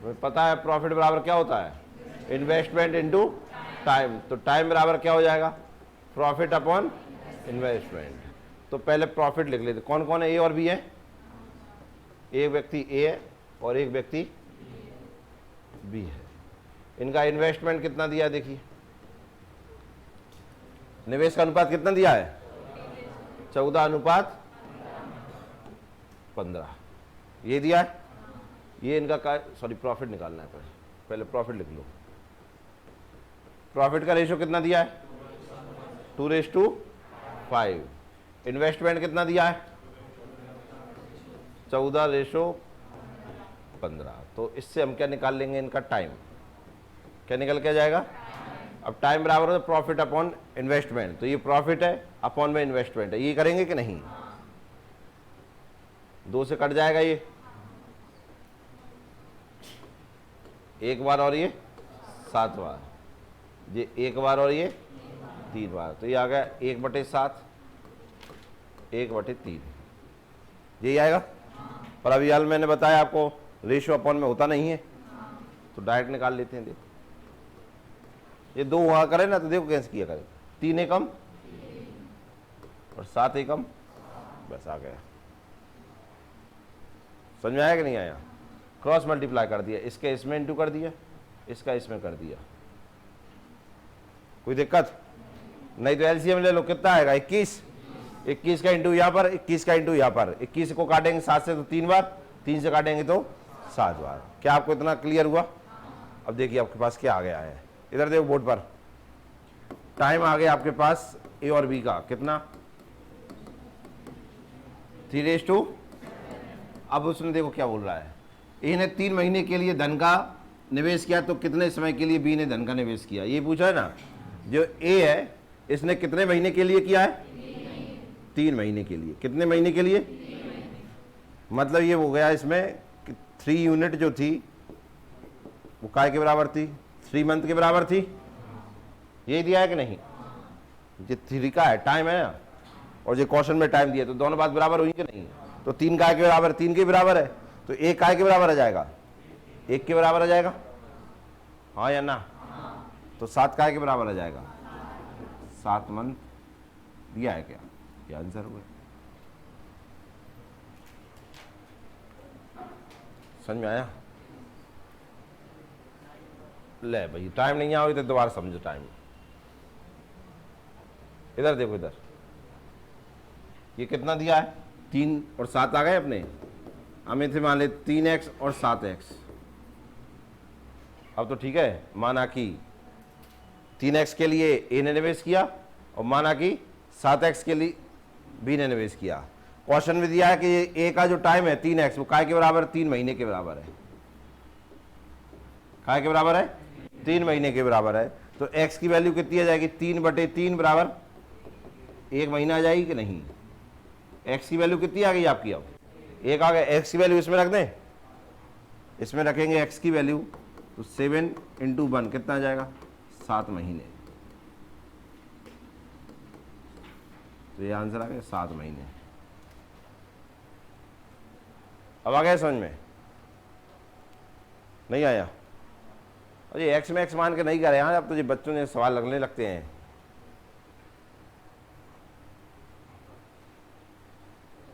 हमें पता है प्रॉफिट बराबर क्या होता है, इन्वेस्टमेंट इनटू टाइम। तो टाइम बराबर क्या हो जाएगा, प्रॉफिट अपॉन इन्वेस्टमेंट। तो पहले प्रॉफिट लिख लेते, कौन कौन है, ए और बी है, एक व्यक्ति ए है और एक व्यक्ति बी है। इनका इन्वेस्टमेंट कितना दिया है, देखिए निवेश का अनुपात कितना दिया है, 14:15 ये दिया है। ये इनका का सॉरी प्रॉफिट निकालना है, पहले प्रॉफिट लिख लो। प्रॉफिट का रेशो कितना दिया है, 2:5। इन्वेस्टमेंट कितना दिया है, 14:15। तो इससे हम क्या निकाल लेंगे, इनका टाइम क्या निकल के जाएगा। अब टाइम बराबर है प्रॉफिट अपॉन इन्वेस्टमेंट, तो ये प्रॉफिट है अपॉन में इन्वेस्टमेंट है, ये करेंगे कि नहीं, 2 से कट जाएगा ये, एक बार और ये 7 बार, ये एक बार और ये 3 बार, तो ये आ गया 1/7, 1/3 यही आएगा। पर अभी हाल मैंने बताया आपको रेशियो अपॉन में होता नहीं है, तो डायरेक्ट निकाल लेते हैं। देखो ये 2 वहां करें ना, तो देखो कैसे किया करें, 3 एकम और 7 एकम, बस आ गया। समझ में आया कि नहीं आया, क्रॉस मल्टीप्लाई कर दिया, इसके इसमें इंटू कर दिया, इसका इसमें कर दिया, कोई दिक्कत नहीं। तो एलसीएम ले लो, कितना आएगा 21 का इंटू यहाँ पर, 21 का इंटू यहाँ पर, 21 को काटेंगे 7 से तो 3 बार, 3 से काटेंगे तो 7 बार। क्या आपको इतना क्लियर हुआ। अब देखिए आपके पास क्या आ गया है, इधर देखो बोर्ड पर, टाइम आ गया आपके पास ए और बी का कितना, 3:। अब उसने देखो क्या बोल रहा है, ए ने 3 महीने के लिए धन का निवेश किया, तो कितने समय के लिए बी ने धन का निवेश किया, ये पूछा है ना। जो ए है इसने कितने महीने के लिए किया है, 3 महीने के लिए। कितने महीने के लिए, मतलब ये हो गया इसमें कि 3 यूनिट जो थी वो काय के बराबर थी, 3 मंथ के बराबर थी, यही दिया है कि नहीं। ये 3 का है, टाइम है ना, और ये क्वेश्चन में टाइम दिया, तो दोनों बात बराबर हुई कि नहीं। तो 3 काय के बराबर, 3 के बराबर है, तो 1 काय के बराबर आ जाएगा, 1 के बराबर आ जाएगा, हाँ या ना। तो 7 काय के बराबर आ जाएगा, 7 मंथ दिया है क्या, ये आंसर हुआ। समझ में आया। ले भाई टाइम नहीं आओ तो दोबारा समझो टाइम। इधर देखो, इधर ये कितना दिया है, 3 और 7 आ गए अपने, हमें थे मान ले 3x और 7x। अब तो ठीक है, माना कि 3x के लिए ए ने निवेश किया और माना कि 7x के लिए बी ने निवेश किया। क्वेश्चन में दिया है कि ए का जो टाइम है 3x वो काय के बराबर, 3 महीने के बराबर है। काय के बराबर है, 3 महीने के बराबर है। तो x की वैल्यू कितनी आ जाएगी, 3/3 बराबर 1 महीना आ जाएगी कि नहीं। x की वैल्यू कितनी आ गई आपकी, अब 1 आ गया। x की वैल्यू इसमें रख दें, इसमें रखेंगे x की वैल्यू, तो 7 × 1 कितना आ जाएगा, 7 महीने। तो ये आंसर आ गया 7 महीने। अब आ गया समझ में, नहीं आया। अरे एक्स में एक्स मान के नहीं कर रहे हैं, अब तो ये बच्चों ने सवाल लगने लगते हैं।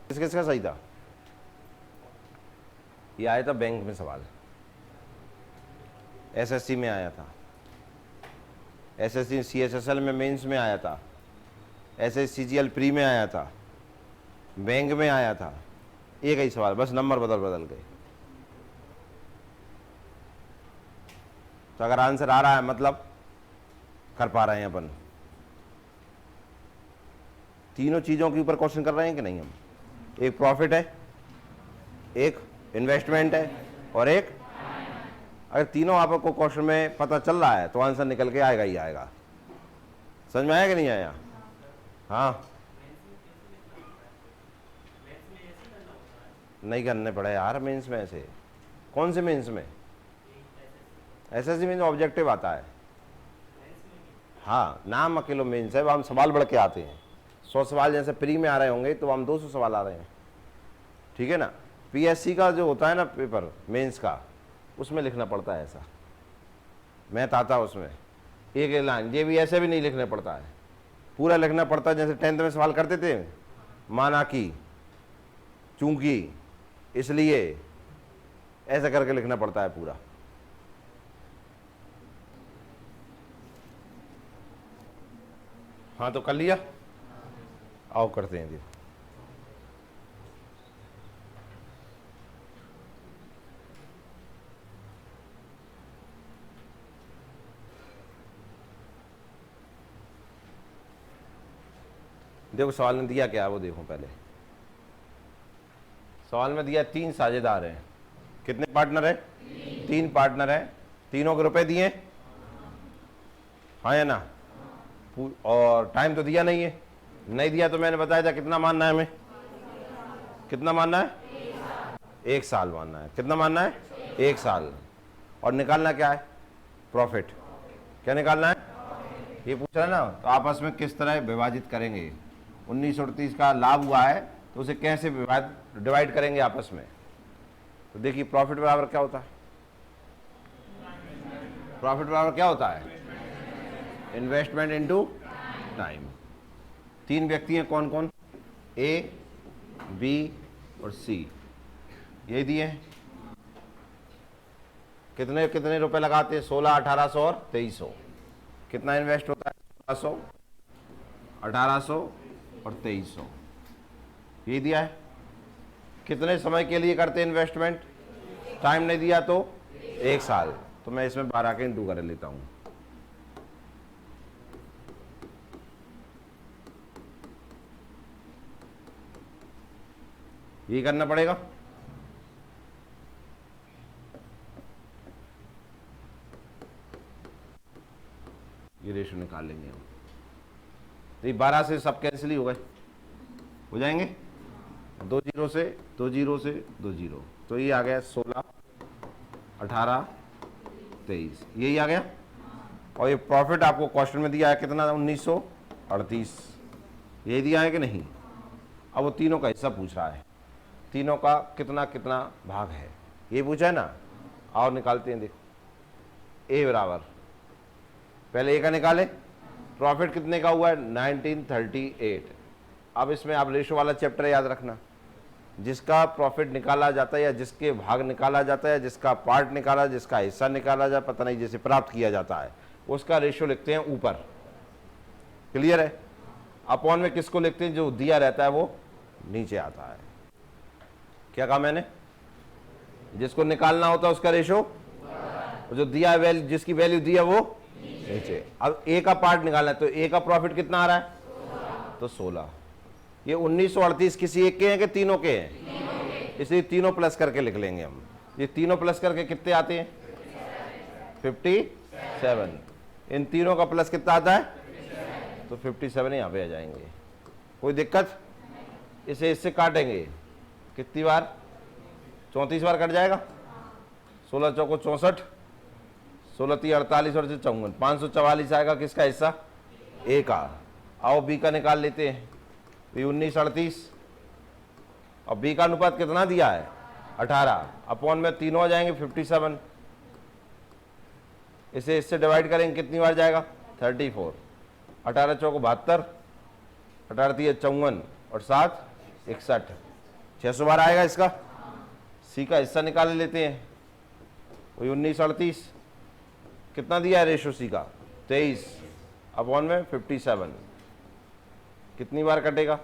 किसका सही था, ये आया था बैंक में सवाल, एसएससी में आया था, एसएससी सीएसएसएल में मेंस में आया था, एसएससीजीएल प्री में आया था, बैंक में आया था। एक ही सवाल, बस नंबर बदल बदल गए। तो अगर आंसर आ रहा है मतलब कर पा रहे हैं अपन। तीनों चीजों के ऊपर क्वेश्चन कर रहे हैं कि नहीं हम, एक प्रॉफिट है, एक इन्वेस्टमेंट है और एक, अगर तीनों आपको क्वेश्चन में पता चल रहा है तो आंसर निकल के आएगा ही आएगा। समझ में आया कि नहीं आया। हाँ नहीं करने पड़े यार मेंस में। ऐसे कौन से मेंस में? एसएससी में ऑब्जेक्टिव आता है। हाँ, नाम अकेलो मेंस है, हम सवाल बढ़ के आते हैं। 100 सवाल जैसे प्री में आ रहे होंगे तो हम 200 सवाल आ रहे हैं, ठीक है ना। पीएससी का जो होता है ना पेपर मेंस का, उसमें लिखना पड़ता है ऐसा, मैथ आता है उसमें एक एक लाइन। ये भी ऐसे भी नहीं लिखना पड़ता है, पूरा लिखना पड़ता है। जैसे 10th में सवाल करते थे, माना कि, चूंकि, इसलिए, ऐसा करके लिखना पड़ता है पूरा। हाँ तो कर लिया, आओ करते हैं। देखो सवाल में दिया क्या है वो देखो पहले। सवाल में दिया 3 साझेदार हैं। कितने पार्टनर है? 3 पार्टनर है। तीनों को रुपए दिए, हाँ या ना? और टाइम तो दिया नहीं है। नहीं दिया तो मैंने बताया था कितना मानना है हमें। कितना मानना है? 1 साल मानना है। कितना मानना है? 1 साल। और निकालना क्या है? प्रॉफिट। क्या निकालना है? ये पूछ रहा है ना, तो आपस में किस तरह विभाजित करेंगे। 1938 का लाभ हुआ है तो उसे कैसे डिवाइड करेंगे आपस में। तो देखिए प्रॉफिट बराबर क्या होता है? प्रॉफिट बराबर क्या होता है? Investment into time. 3 व्यक्ति हैं, कौन कौन? ए, बी और सी, ये दिए हैं। कितने कितने रुपए लगाते हैं? 16, 1800 और 2300। कितना इन्वेस्ट होता है? 1600, 1800 और 2300, ये दिया है। कितने समय के लिए करते हैं इन्वेस्टमेंट? टाइम नहीं दिया तो 1 साल। तो मैं इसमें 12 के इंटू कर लेता हूं। ये करना पड़ेगा। ये रेशो निकाल लेंगे हम। तो ये 12 से सब कैंसिल ही हो गए, हो जाएंगे। 2 जीरो से 2 जीरो से 2 जीरो, तो ये आ गया 16, 18, 23, यही आ गया। और ये प्रॉफिट आपको क्वेश्चन में दिया है कितना? 1938, यही दिया है कि नहीं? अब वो तीनों का हिस्सा पूछ रहा है, तीनों का कितना कितना भाग है, ये पूछा है ना। और निकालते हैं। देखो ए बराबर, पहले ए का निकाले। प्रॉफिट कितने का हुआ है? 1938। अब इसमें आप रेशो वाला चैप्टर याद रखना। जिसका प्रॉफिट निकाला जाता है या जिसके भाग निकाला जाता है, जिसका पार्ट निकाला, जिसका हिस्सा निकाला जाए, पता नहीं, जैसे प्राप्त किया जाता है, उसका रेशो लिखते हैं ऊपर। क्लियर है? अपॉन में किसको लिखते हैं? जो दिया रहता है वो नीचे आता है। क्या कहा मैंने? जिसको निकालना होता है उसका रेशो, जो दिया है जिसकी वैल्यू दी है वो नीचे। अब ए का पार्ट निकालना है, तो ए का प्रॉफिट कितना आ रहा है? तो 16। ये 1938 किसी एक के हैं कि तीनों के हैं? इसलिए तीनों प्लस करके लिख लेंगे हम। ये तीनों प्लस करके कितने आते हैं? 57। इन तीनों का प्लस कितना आता है? तो 57 यहाँ पे आ जाएंगे। कोई दिक्कत? इसे इससे काटेंगे कितनी बार? 34 बार कट जाएगा। 16 चौको 64, 16 3 48 और 54, 544 आएगा। किसका हिस्सा? ए का। आओ बी का निकाल लेते हैं। तो 1938 और बी का अनुपात कितना दिया है? 18। अपॉन में तीनों आ जाएंगे 57। इसे इससे डिवाइड करेंगे, कितनी बार जाएगा? 34। 18 चौको 72, 18 3 54 और 7 61, 600 बार आएगा इसका। सी का हिस्सा निकाल लेते हैं। वही 1938 कितना दिया है रेशो सी का? 23 अपॉन में 57, कितनी बार कटेगा?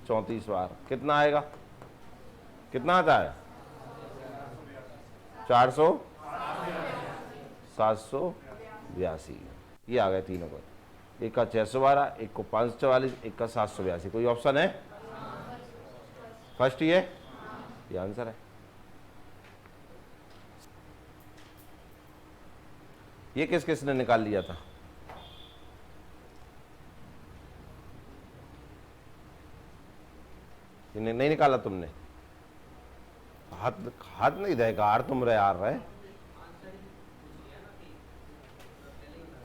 34 बार। कितना आएगा? कितना आता है? 400, 782। ये आ गए तीनों का। एक का 612, एक को 544, एक का 782। कोई ऑप्शन है? फर्स्ट ये आंसर है। ये किस किसने निकाल लिया था? नहीं निकाला तुमने? हाथ हाथ नहीं देगा यार, तुम रहे यार रहे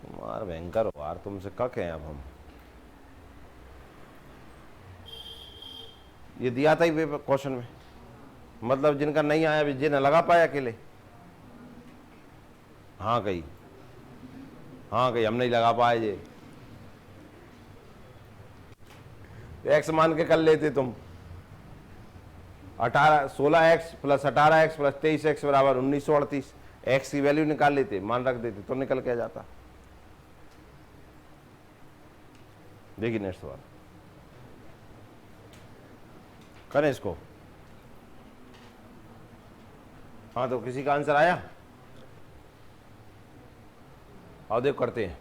तुम्हार भयंकर हो यार, तुमसे कक हैं अब हम। ये दिया था ही क्वेश्चन में, मतलब जिनका नहीं आया विजय न लगा पाया अकेले। हाँ कही, हाँ कही हम नहीं लगा पाए जे। एक्स मान के कर लेते तुम, 16x plus 18x plus 23x बराबर 1938। एक्स की वैल्यू निकाल लेते, मान रख देते तो निकल के आ जाता। देखिए नेक्स्ट सवाल करें इसको। हाँ तो किसी का आंसर आया? आओ देखो करते हैं।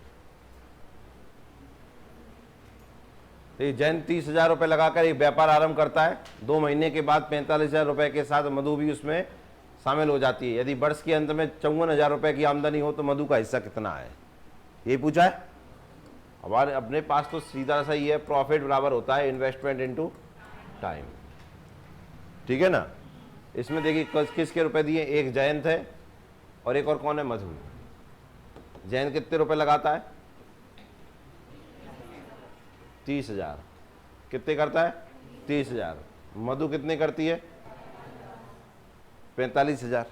तो जैन 30,000 रुपये लगाकर एक व्यापार आरंभ करता है। 2 महीने के बाद 45,000 रुपये के साथ मधु भी उसमें शामिल हो जाती है। यदि वर्ष के अंत में 54,000 रुपये की आमदनी हो तो मधु का हिस्सा कितना है, ये पूछा है। हमारे अपने पास तो सीधा सा ही है, प्रॉफिट बराबर होता है इन्वेस्टमेंट इनटू टाइम, ठीक है ना। इसमें देखिए किसके रुपए दिए, एक जयंत है और एक और कौन है, मधु। जयंत कितने रुपए लगाता है, 30,000। कितने करता है, 30,000। मधु कितने करती है, 45,000।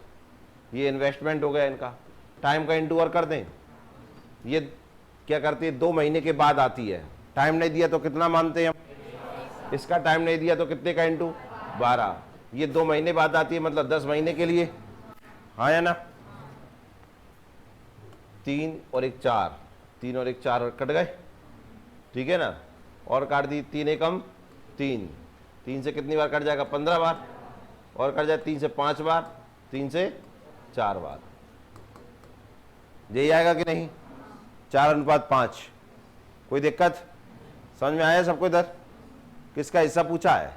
ये इन्वेस्टमेंट हो गया इनका। टाइम का इंटू और कर दें। ये क्या करती है, 2 महीने के बाद आती है। टाइम नहीं दिया तो कितना मानते हैं हम, इसका टाइम नहीं दिया तो कितने का इंटू 12। ये 2 महीने बाद आती है, मतलब 10 महीने के लिए, हाँ या ना। 3 और 1 4, 3 और 1 4 कट गए, ठीक है ना। और काट दी, 3 एकम 3, 3 से कितनी बार कट जाएगा, 15 बार। और कट जाए 3 से 5 बार, 3 से 4 बार। यही आएगा कि नहीं, 4:5। कोई दिक्कत समझ में आया सबको? इधर किसका हिस्सा पूछा है,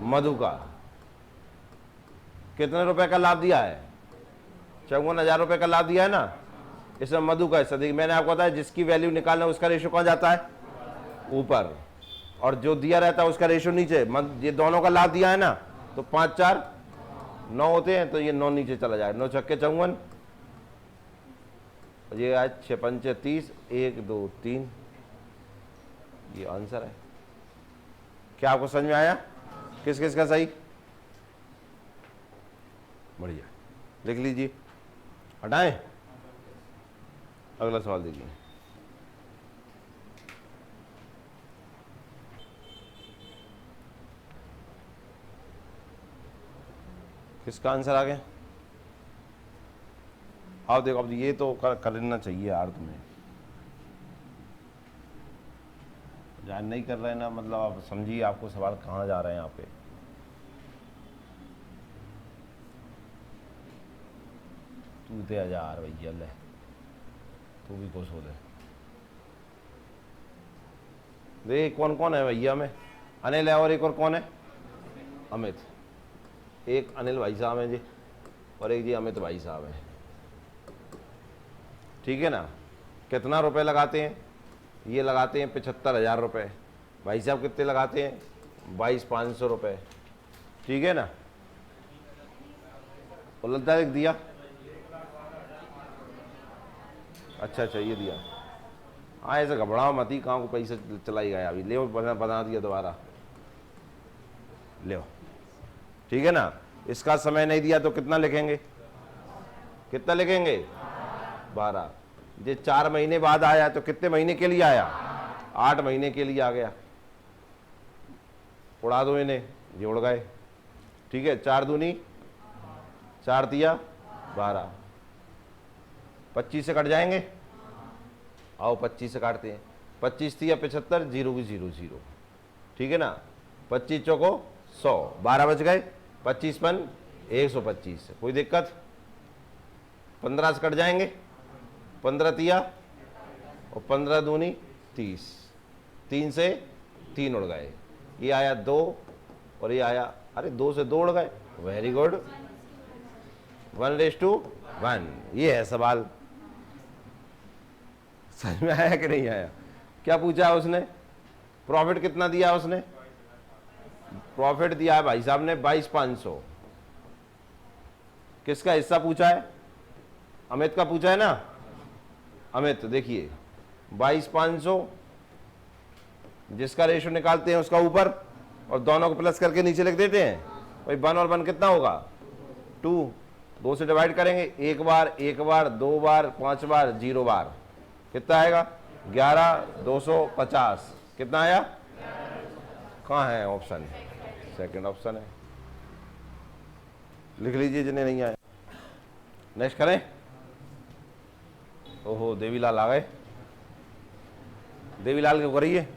मधु का। कितने रुपए का लाभ दिया है, 54,000 रुपए का लाभ दिया है ना। इसमें मधु का हिस्सा देखिए, मैंने आपको बताया जिसकी वैल्यू निकालना उसका रेशो कहाँ जाता है, ऊपर, और जो दिया रहता है उसका रेशो नीचे। ये दोनों का लाभ दिया है ना, तो 5 4 9 होते हैं, तो ये 9 नीचे चला जाएगा। 9 छक्के 54, ये आज 6 पंचे 30, 1 2 3, ये आंसर है। क्या आपको समझ में आया, किस किस का सही? बढ़िया, लिख लीजिए। हटाएं, अगला सवाल देखिए। किसका आंसर आ गया? आओ देखो, अब ये तो कर लेना चाहिए यार तुम्हें। जान नहीं कर रहे ना, मतलब आप समझिए आपको सवाल कहाँ जा रहे हैं यहाँ पे। तू दे हजार भैया, ले तू भी खुश हो दे। कौन कौन है भैया में, अनिल है और एक और कौन है, अमित। एक अनिल भाई साहब हैं जी, और एक जी अमित भाई साहब हैं, ठीक है ना। कितना रुपए लगाते हैं, ये लगाते हैं 75,000 रुपये। भाई साहब कितने लगाते हैं, 22,500 रुपये, ठीक है ना। उलझा एक दिया, अच्छा ये दिया। हाँ ऐसे घबराओ मत ही, कहाँ को पैसे चला ही गया अभी। ले बना दिया दोबारा, ले, ठीक है ना। इसका समय नहीं दिया तो कितना लिखेंगे, कितना लिखेंगे, 12। ये 4 महीने बाद आया तो कितने महीने के लिए आया, 8 महीने के लिए आ गया। उड़ा दो इन्हें, ये उड़ गए, ठीक है। 4 दूनी 4 दिया 12, 25 से कट जाएंगे। आओ 25 से काटते हैं। 25 दिया 75, 0 की 0 0, ठीक है ना। 25 चौको 100, 12 बच गए। 25 पन 125, कोई दिक्कत। 15 से कट जाएंगे, 15 दिया और 15 दूनी 30, 3 से 3 उड़ गए। ये आया 2 और ये आया, अरे 2 से 2 उड़ गए, वेरी गुड, 1:1। ये है सवाल। समझ में आया कि नहीं आया? क्या पूछा है उसने, प्रॉफिट कितना दिया उसने, प्रॉफिट दिया है भाई साहब ने 22,500, किसका हिस्सा पूछा है? अमित का पूछा है ना। अमित देखिए 22,500 जिसका रेशो निकालते हैं उसका ऊपर और दोनों को प्लस करके नीचे लिख देते हैं। भाई 1 और 1 कितना होगा? 2। 2 से डिवाइड करेंगे, 1 बार 1 बार 2 बार 5 बार 0 बार, कितना आएगा? 11,250। कितना आया? कहाँ है ऑप्शन? सेकंड ऑप्शन है, लिख लीजिए जिन्हें नहीं आया। नेक्स्ट करें। ओहो देवीलाल आ गए। देवीलाल क्यों करिए?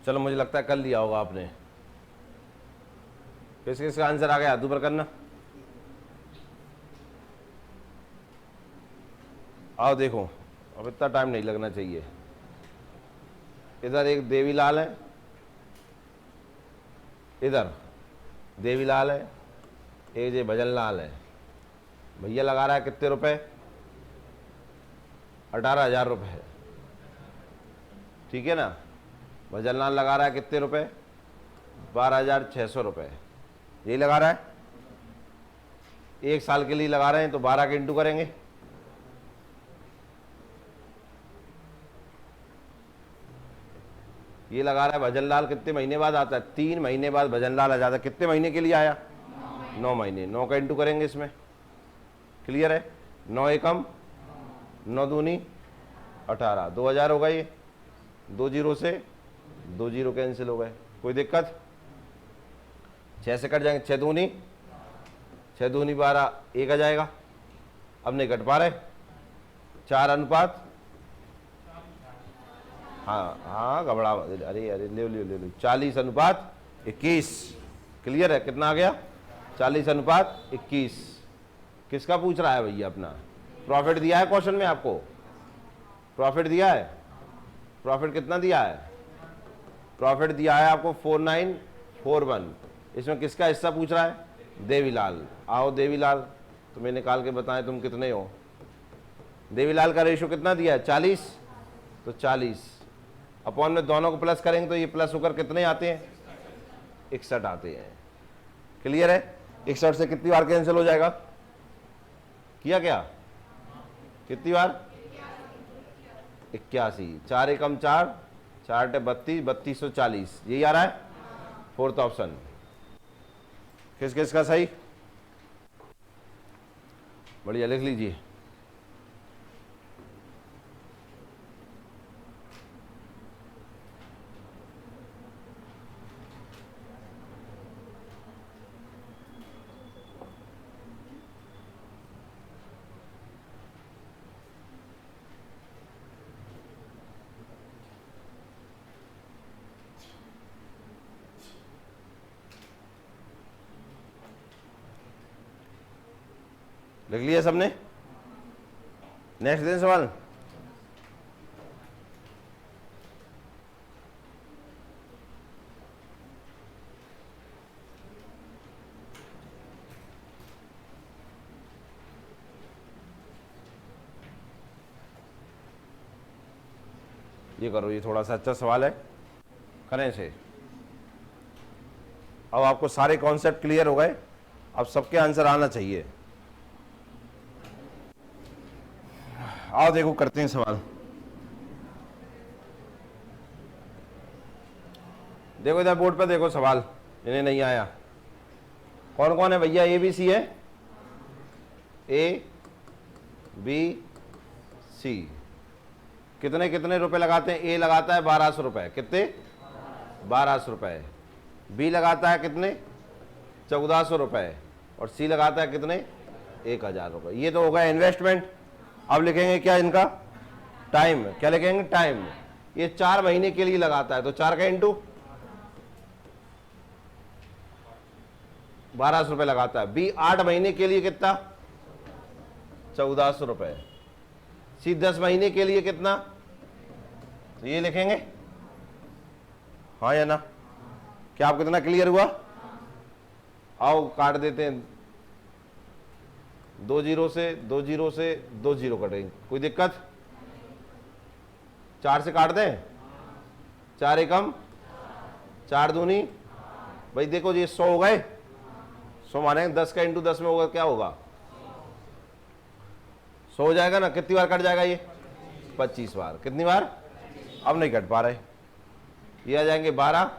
चलो मुझे लगता है कर लिया होगा आपने। किस किस का आंसर आ गया? हाथ ऊपर करना। आओ देखो, अब इतना टाइम नहीं लगना चाहिए। इधर एक देवीलाल है, इधर देवीलाल है, एक ये भजनलाल है। भैया लगा रहा है कितने रुपए? 18,000 रुपये, ठीक है ना। भजनलाल लगा रहा है कितने रुपए? 12,600 रुपये। यही लगा रहा है। 1 साल के लिए लगा रहे हैं तो 12 के इंटू करेंगे। ये लगा रहा है भजनलाल, कितने महीने बाद आता है? 3 महीने बाद भजनलाल आ जाता है। कितने महीने के लिए आया? 9 महीने। 9 का इंटू करेंगे इसमें। क्लियर है? 9 एकम 9 दूनी 18, 2,000 होगा। ये 2 जीरो से 2 जीरो कैंसिल हो गए, कोई दिक्कत? 6 से कट जाएंगे, 6 दूनी 12, 1 आ जाएगा। अब नहीं कट पा रहे। 4 अनुपात, हाँ हाँ घबरा, अरे अरे ले लो 40 अनुपात 21। क्लियर है? कितना आ गया? 40 अनुपात 21। किसका पूछ रहा है भैया? अपना प्रॉफिट दिया है क्वेश्चन में आपको? प्रॉफिट दिया है? प्रॉफिट कितना दिया है? प्रॉफिट दिया है आपको 4941। इसमें किसका हिस्सा पूछ रहा है? देवीलाल। आओ देवीलाल, तुम्हें निकाल के बताएं तुम कितने हो। देवीलाल का रेशो कितना दिया है? 40। तो 40 अपॉन में दोनों को प्लस करेंगे तो ये प्लस होकर कितने आते हैं? 61 आते हैं। क्लियर है? 61 से कितनी बार कैंसिल हो जाएगा? किया क्या? कितनी बार? 81। 4 एकम 4, 4 टे 32, 3240। यही आ रहा है फोर्थ ऑप्शन। किस किस का सही? बढ़िया, लिख लीजिए। लिख लिया सबने? नेक्स्ट दिन सवाल। ये करो, ये थोड़ा सा अच्छा सवाल है, करें से। अब आपको सारे कॉन्सेप्ट क्लियर हो गए, अब सबके आंसर आना चाहिए। आओ देखो करते हैं सवाल। देखो इधर बोर्ड पे देखो सवाल, इन्हें नहीं आया। कौन कौन है भैया? ए बी सी है। ए बी सी कितने कितने रुपए लगाते हैं? ए लगाता है 1200 रुपए। कितने? 1200 रुपए। बी लगाता है कितने? 1400 रुपए। और सी लगाता है कितने? 1000 रुपए। ये तो होगा इन्वेस्टमेंट। अब लिखेंगे क्या इनका? टाइम। क्या लिखेंगे? टाइम। ये 4 महीने के लिए लगाता है तो 4 का इंटू 1200 रुपए लगाता है। बी 8 महीने के लिए कितना? 1400 रुपए। सी 10 महीने के लिए कितना? तो ये लिखेंगे, हाँ या ना? क्या आपको कितना क्लियर हुआ? आओ काट देते हैं। 2 जीरो से 2 जीरो से 2 जीरो कटेंगे, कोई दिक्कत? 4 से काट दें? 4 एकम 4 दूनी भाई देखो ये 100 हो गए, 100 माने 10 का इंटू 10 में होगा क्या होगा, 100 हो जाएगा ना। कितनी बार कट जाएगा ये, 25 बार। कितनी बार, अब नहीं कट पा रहे। ये आ जाएंगे 12,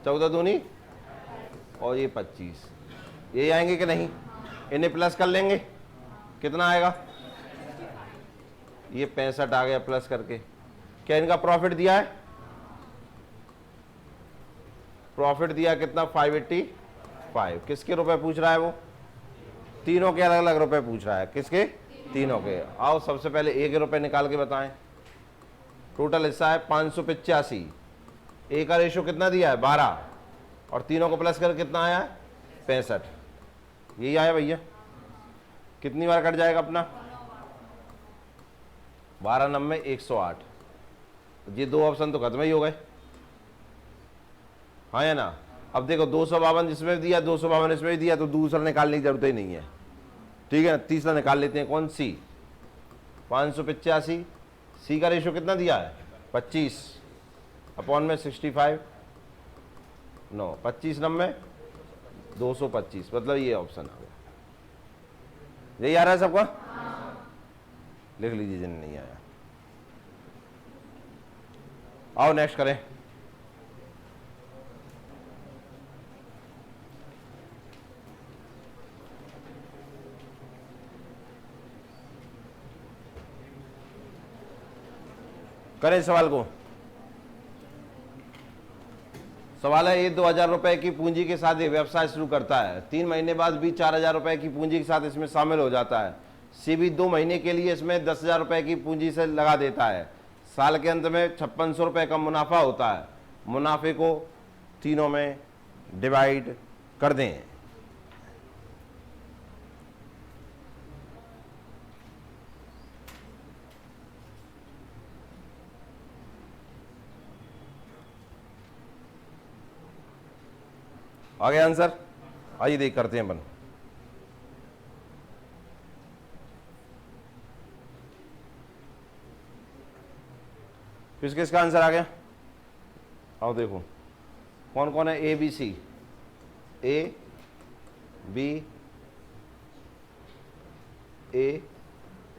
14 दूनी और ये 25, ये आएंगे कि नहीं, इन्हें प्लस कर लेंगे, कितना आएगा, ये 65 आ गया प्लस करके। क्या इनका प्रॉफिट दिया है, प्रॉफिट दिया कितना, 585। किसके रुपए पूछ रहा है वो, तीनों के अलग अलग रुपए पूछ रहा है, किसके, तीनों के। आओ सबसे पहले ए के रुपए निकाल के बताएं। टोटल हिस्सा है 585, ए का रेशो कितना दिया है 12, और तीनों को प्लस कर कितना आया है 65, यही आया भैया। कितनी बार कट जाएगा अपना, 12 9 108। ये दो ऑप्शन तो खत्म ही हो गए, हाँ या ना। अब देखो 252 जिसमें दिया, 252 इसमें भी दिया, तो दूसरा निकालने की जरूरत ही नहीं है, ठीक है ना। तीसरा निकाल लेते हैं, कौन, सी, 585। सी का रेशो कितना दिया है 25 अपॉन में 65, 9 25 9 225, मतलब ये ऑप्शन आ गया। यही आ रहा है सबका, लिख लीजिए जिन्हें नहीं आया। आओ नेक्स्ट करें। करें सवाल को। सवाल है, ये 2000 रुपए की पूंजी के साथ ये व्यवसाय शुरू करता है। 3 महीने बाद भी 4000 रुपए की पूंजी के साथ इसमें शामिल हो जाता है। सी भी 2 महीने के लिए इसमें 10,000 रुपए की पूंजी से लगा देता है। साल के अंत में 5600 रुपए का मुनाफा होता है। मुनाफे को तीनों में डिवाइड कर दें। आ गया आंसर, आइए देख करते हैं अपन। किस किस का आंसर आ गया, आओ देखो कौन कौन है। A B C, A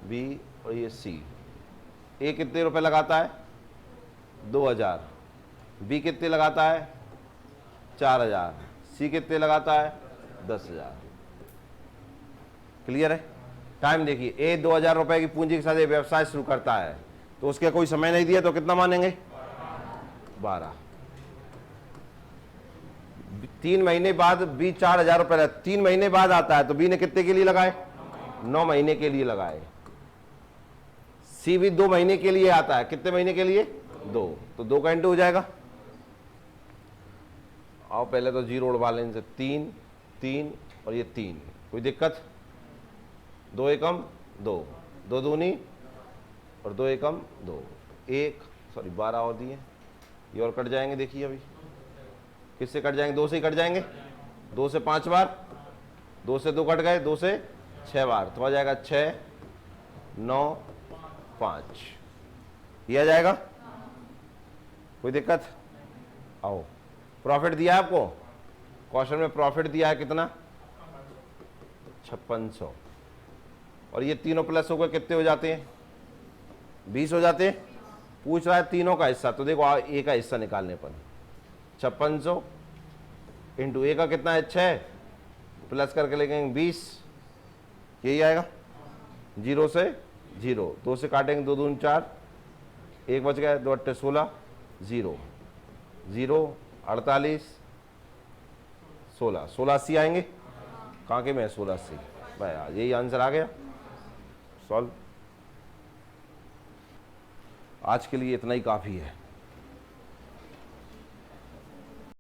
B और ये सी। ए कितने रुपए लगाता है 2000, बी कितने लगाता है 4000, सी कितने लगाता है 10,000। क्लियर है। टाइम देखिए, ए 2000 रुपए की पूंजी के साथ ये व्यवसाय शुरू करता है, तो उसके कोई समय नहीं दिया, तो कितना मानेंगे 12। 3 महीने बाद बी 4000 रुपए, 3 महीने बाद आता है, तो बी ने कितने के लिए लगाए 9 महीने के लिए लगाए। सी भी 2 महीने के लिए आता है, कितने महीने के लिए 2, तो 2 का इंटू हो जाएगा। आओ पहले तो जीरो उड़वा लें इनसे, 3 3 और ये 3, कोई दिक्कत, 2 एकम 2, 2 दूनी और 2 एकम 2, 1 सॉरी 12 और दिए, ये और कट जाएंगे। देखिए अभी किससे कट जाएंगे, 2 से ही कट जाएंगे, 2 से 5 बार, 2 से 2 कट गए, 2 से 6 बार, तो आ जाएगा 6 9 5, ये आ जाएगा, कोई दिक्कत। आओ प्रॉफिट दिया है आपको, क्वेश्चन में प्रॉफिट दिया है कितना 5600, और ये तीनों प्लस होकर कितने हो जाते हैं 20 हो जाते हैं। पूछ रहा है तीनों का हिस्सा, तो देखो ए का हिस्सा निकालने पर 5600 इंटू ए का कितना है 6, प्लस करके लेंगे 20, यही आएगा। 0 से 0, 2 से काटेंगे 2 दूनी 4, 1 बच गया, 2 अट्ठे 16, 0 0 48 16, 1680 आएंगे। कहाँ के में 1680, भाई यही आंसर आ गया, सॉल्व। आज के लिए इतना ही काफ़ी है।